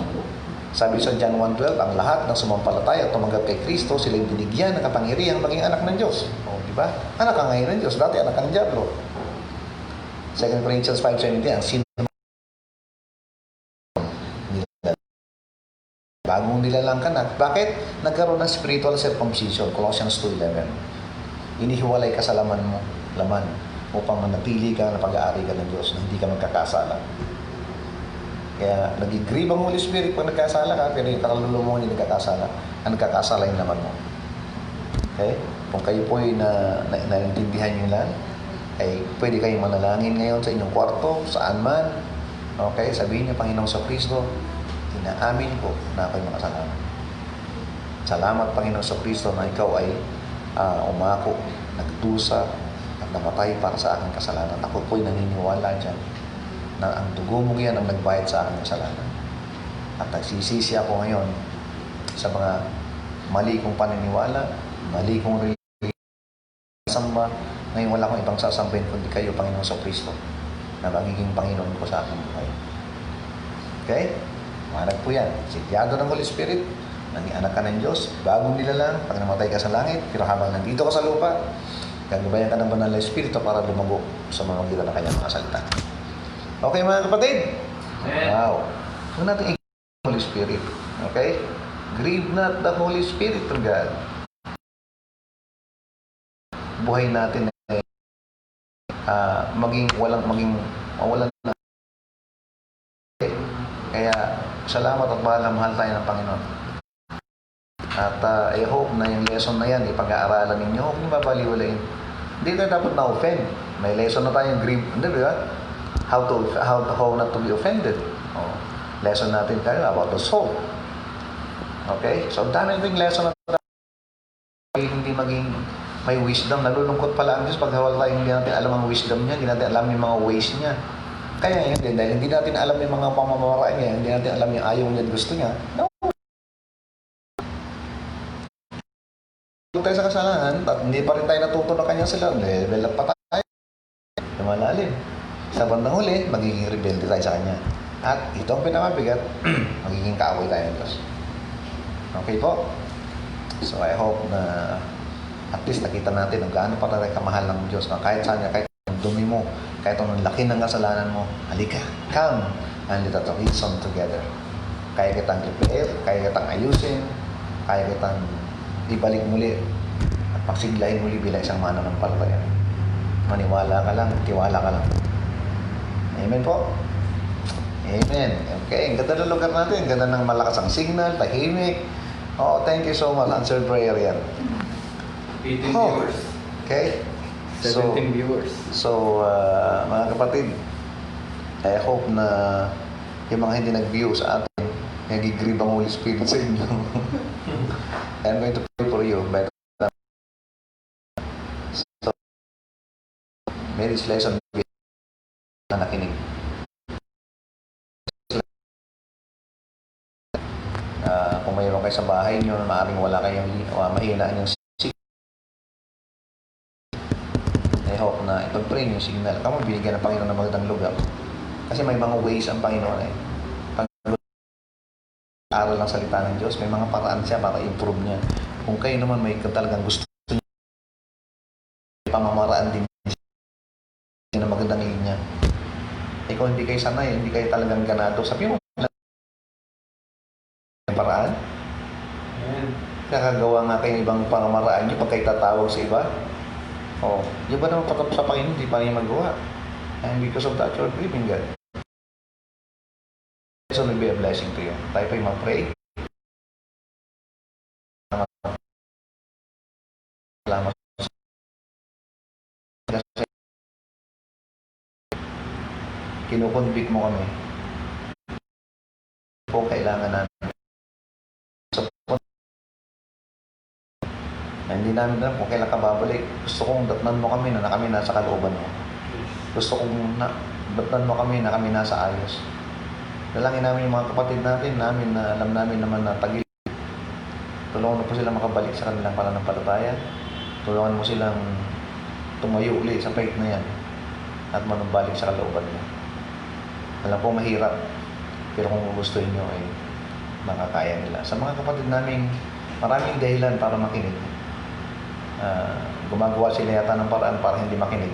Sabi sa John 1:12, ang lahat ng sumampalataya at tumanggap kay Kristo, sila yung binigyan ng kapangyarihan maging anak ng Diyos. O, di ba? Anak ka ngayon ng Diyos. Dati anak ka ng Diablo. 2 Corinthians 5:17, ang sino bagong nilalang ka na. Bakit? Nagkaroon ng spiritual circumcision. Colossians 2:11. Inihiwalay ka sa laman upang manatili ka na pag-aari ka ng Diyos na hindi ka magkakasala. Kaya nag-grieve ang Holy Spirit pag nagkasala ka, pero yung kaluluwa mo hindi nagkakasala. Ang nagkakasala yung laman mo. Okay? Kung kayo po ay naintindihan nyo lang, ay pwede kayong manalangin ngayon sa inyong kwarto, saan man. Okay? Sabihin niyo, Panginoon sa Kristo, inaamin ko na ako'y makasalanan. Salamat, Panginoon sa Kristo, na ikaw ay umako, nagdusa, at namatay para sa aking kasalanan. Ako po'y naniniwala dyan na ang dugo mo yan ang nagbayad sa aking kasalanan. At nagsisisi ako ngayon sa mga mali kong paniniwala, mali kong samba. Ngayon wala akong ibang sasambahin kundi kayo, Panginoon sa Kristo, na magiging Panginoon ko sa aking buhay. Okay? Manag po yan. Sigyado ng Holy Spirit, naging anak ka ng Diyos, bagong nilalang, pag namatay ka sa langit, pero habang nandito ka sa lupa, gagabayan ka ng Banal na Espiritu para lumago sa mga gitan ng kanyang mga salita. Okay mga kapatid? Wow. Huwag natin i-grieve the Holy Spirit. Okay? Grieve not the Holy Spirit of God. Buhay natin mawalan na. Kaya salamat at mahal tayo ng Panginoon. At I hope na yung lesson na yan, ipag-aaralan ninyo, huwag niyo babaliwalain. Hindi tayo dapat na-offend. May lesson na tayong grieve. Hindi ba? How not to be offended. Oh. Lesson natin tayo about the soul. Okay? So, dami nating lesson na hindi maging may wisdom. Nalulungkot pala ang Diyos pag hawal tayo, hindi natin alam ang wisdom niya, hindi natin alam yung mga ways niya. Kaya yun din, dahil hindi natin alam yung mga pamamaraan niya, hindi natin alam yung ayaw niya at gusto niya. No. Kung tayo sa kasalanan, at hindi pa rin tayo natuto na kanya sila, level up pa tayo. Lumalalim. Sa bandang huli, magiging rebelde tayo sa kanya. At ito ang pinakabigat, magiging kaaway tayo ng Diyos. Okay po? So I hope na at least nakita natin kung gaano pa tayo kamahal ng Diyos. Kahit saan niya, kahit ang dumi mo, kahit ang laki ng kasalanan mo, halika, come, and let us reason together. Kaya kitang repair, kaya kitang ayusin, kaya kitang ibalik muli. At Pagsiglahin muli bilang isang mananampalataya. Maniwala ka lang, tiwala ka lang. Amen po. Amen. Okay, ang ganda ng lugar natin. Ang ganda ng malakas ang signal, tahimik. Oh, thank you so much. Answered prayer yan. 18 Oh. viewers. Okay? 17 viewers. So, mga kapatid, I hope na yung mga hindi nag-view sa atin, nag-grieve ang Holy Spirit sa inyo. I'm going to pray for you. So, may this lesson na nakinig. Kung mayroon kayo sa bahay nyo, maaaring wala kayong mahinaan yung I hope na ipag-pray yung signal. Kamo binigyan ng Panginoon ng magandang lugar. Kasi may mga ways ang Panginoon eh. Pag aral ng salita ng Diyos, may mga paraan siya para improve niya. Kung kayo naman may talagang gusto niya, pamamaraan din siya ng magandang linya. Eh kung hindi kayo sanay, hindi kayo talagang ganado, sabi mo, paraan? Ayan. Nakagawa nga kayo ng ibang pamamaraan niyo pag kayo tatawag sa iba. Oh, yung ba naman patapos sa Panginoon, hindi pa niya magawa. And because of that, you're grieving God. So, will be a blessing to you. Tayo pa'y mag-pray. Salamat. Kasi kinukonvict mo kami. Po, kailangan namin. Hindi namin alam kung kailan ka babalik. Gusto kong datnan mo kami na kami nasa kalooban mo. Gusto kong datnan mo kami na kami nasa ayos. Dalangin namin yung mga kapatid natin, na alam namin naman na tagil. Tulungan mo po silang makabalik sa kanilang pananampalataya. Tulungan mo silang tumayo uli sa faith na yan at manumbalik sa kalooban mo. Alam po mahirap, pero kung gustuhin nyo ay makakaya nila. Sa mga kapatid namin, maraming dahilan para makinig. Gumagawa sila yata ng paraan para hindi makinig.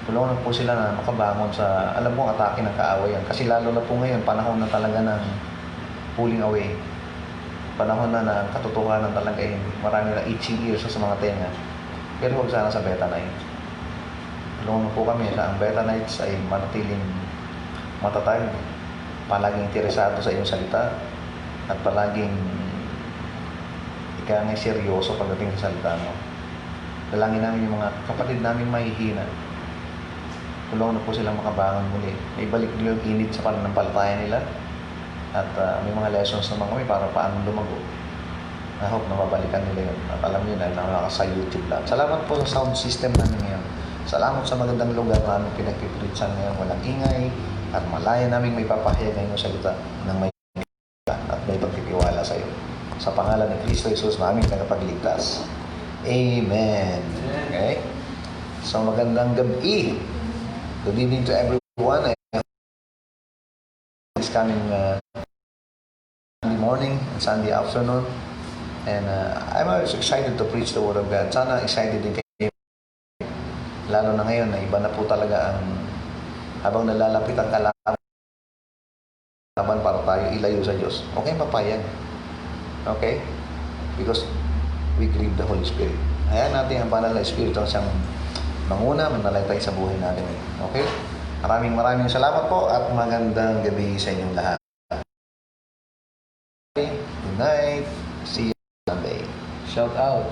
Tulungan po sila na makabangon sa, alam mo, atake ng kaawayan. Kasi lalo na po ngayon, panahon na talaga ng pulling away. Panahon na ng katotohanan talaga yung marami na itching ears sa mga tenga. Pero huwag sana sa Beta Night. Tulungan po kami na ang Beta Nights ay manatiling matatag, palaging interesado sa iyong salita, at palaging kaya nga seryoso pagdating sa salita mo. Dalangin namin yung mga kapatid namin mahihina. Tulungan na po silang makabangon muli. May balik nila yung init sa pananampalataya nila. At may mga lessons naman kami para paano lumago. I hope na mabalikan nila yun. At alam nyo na sa YouTube lang. Salamat po sa sound system namin ngayon. Salamat sa magandang lugar namin pinagpipritsan ngayon. Walang ingay. At malaya namin may papahayag ngayon sa salita ng may at may pagtitiwala sa iyo. Sa pangalan ni Kristo Jesus, aming tagapagligtas. Amen. Okay? So, magandang gabi. Good evening to everyone. It's coming Sunday morning and Sunday afternoon. And I'm always excited to preach the Word of God. Sana excited din kayo. Lalo na ngayon na iba na po talaga ang habang nalalapit ang kalaban para tayo ilayo sa Diyos. Okay, papayag. Okay? Because we grieve the Holy Spirit. Hayaan natin ang banal na Espiritu ang siyang manguna, manalay sa buhay natin. Okay? Maraming salamat po at magandang gabi sa inyong lahat. Good night. See you Sunday. Shout out.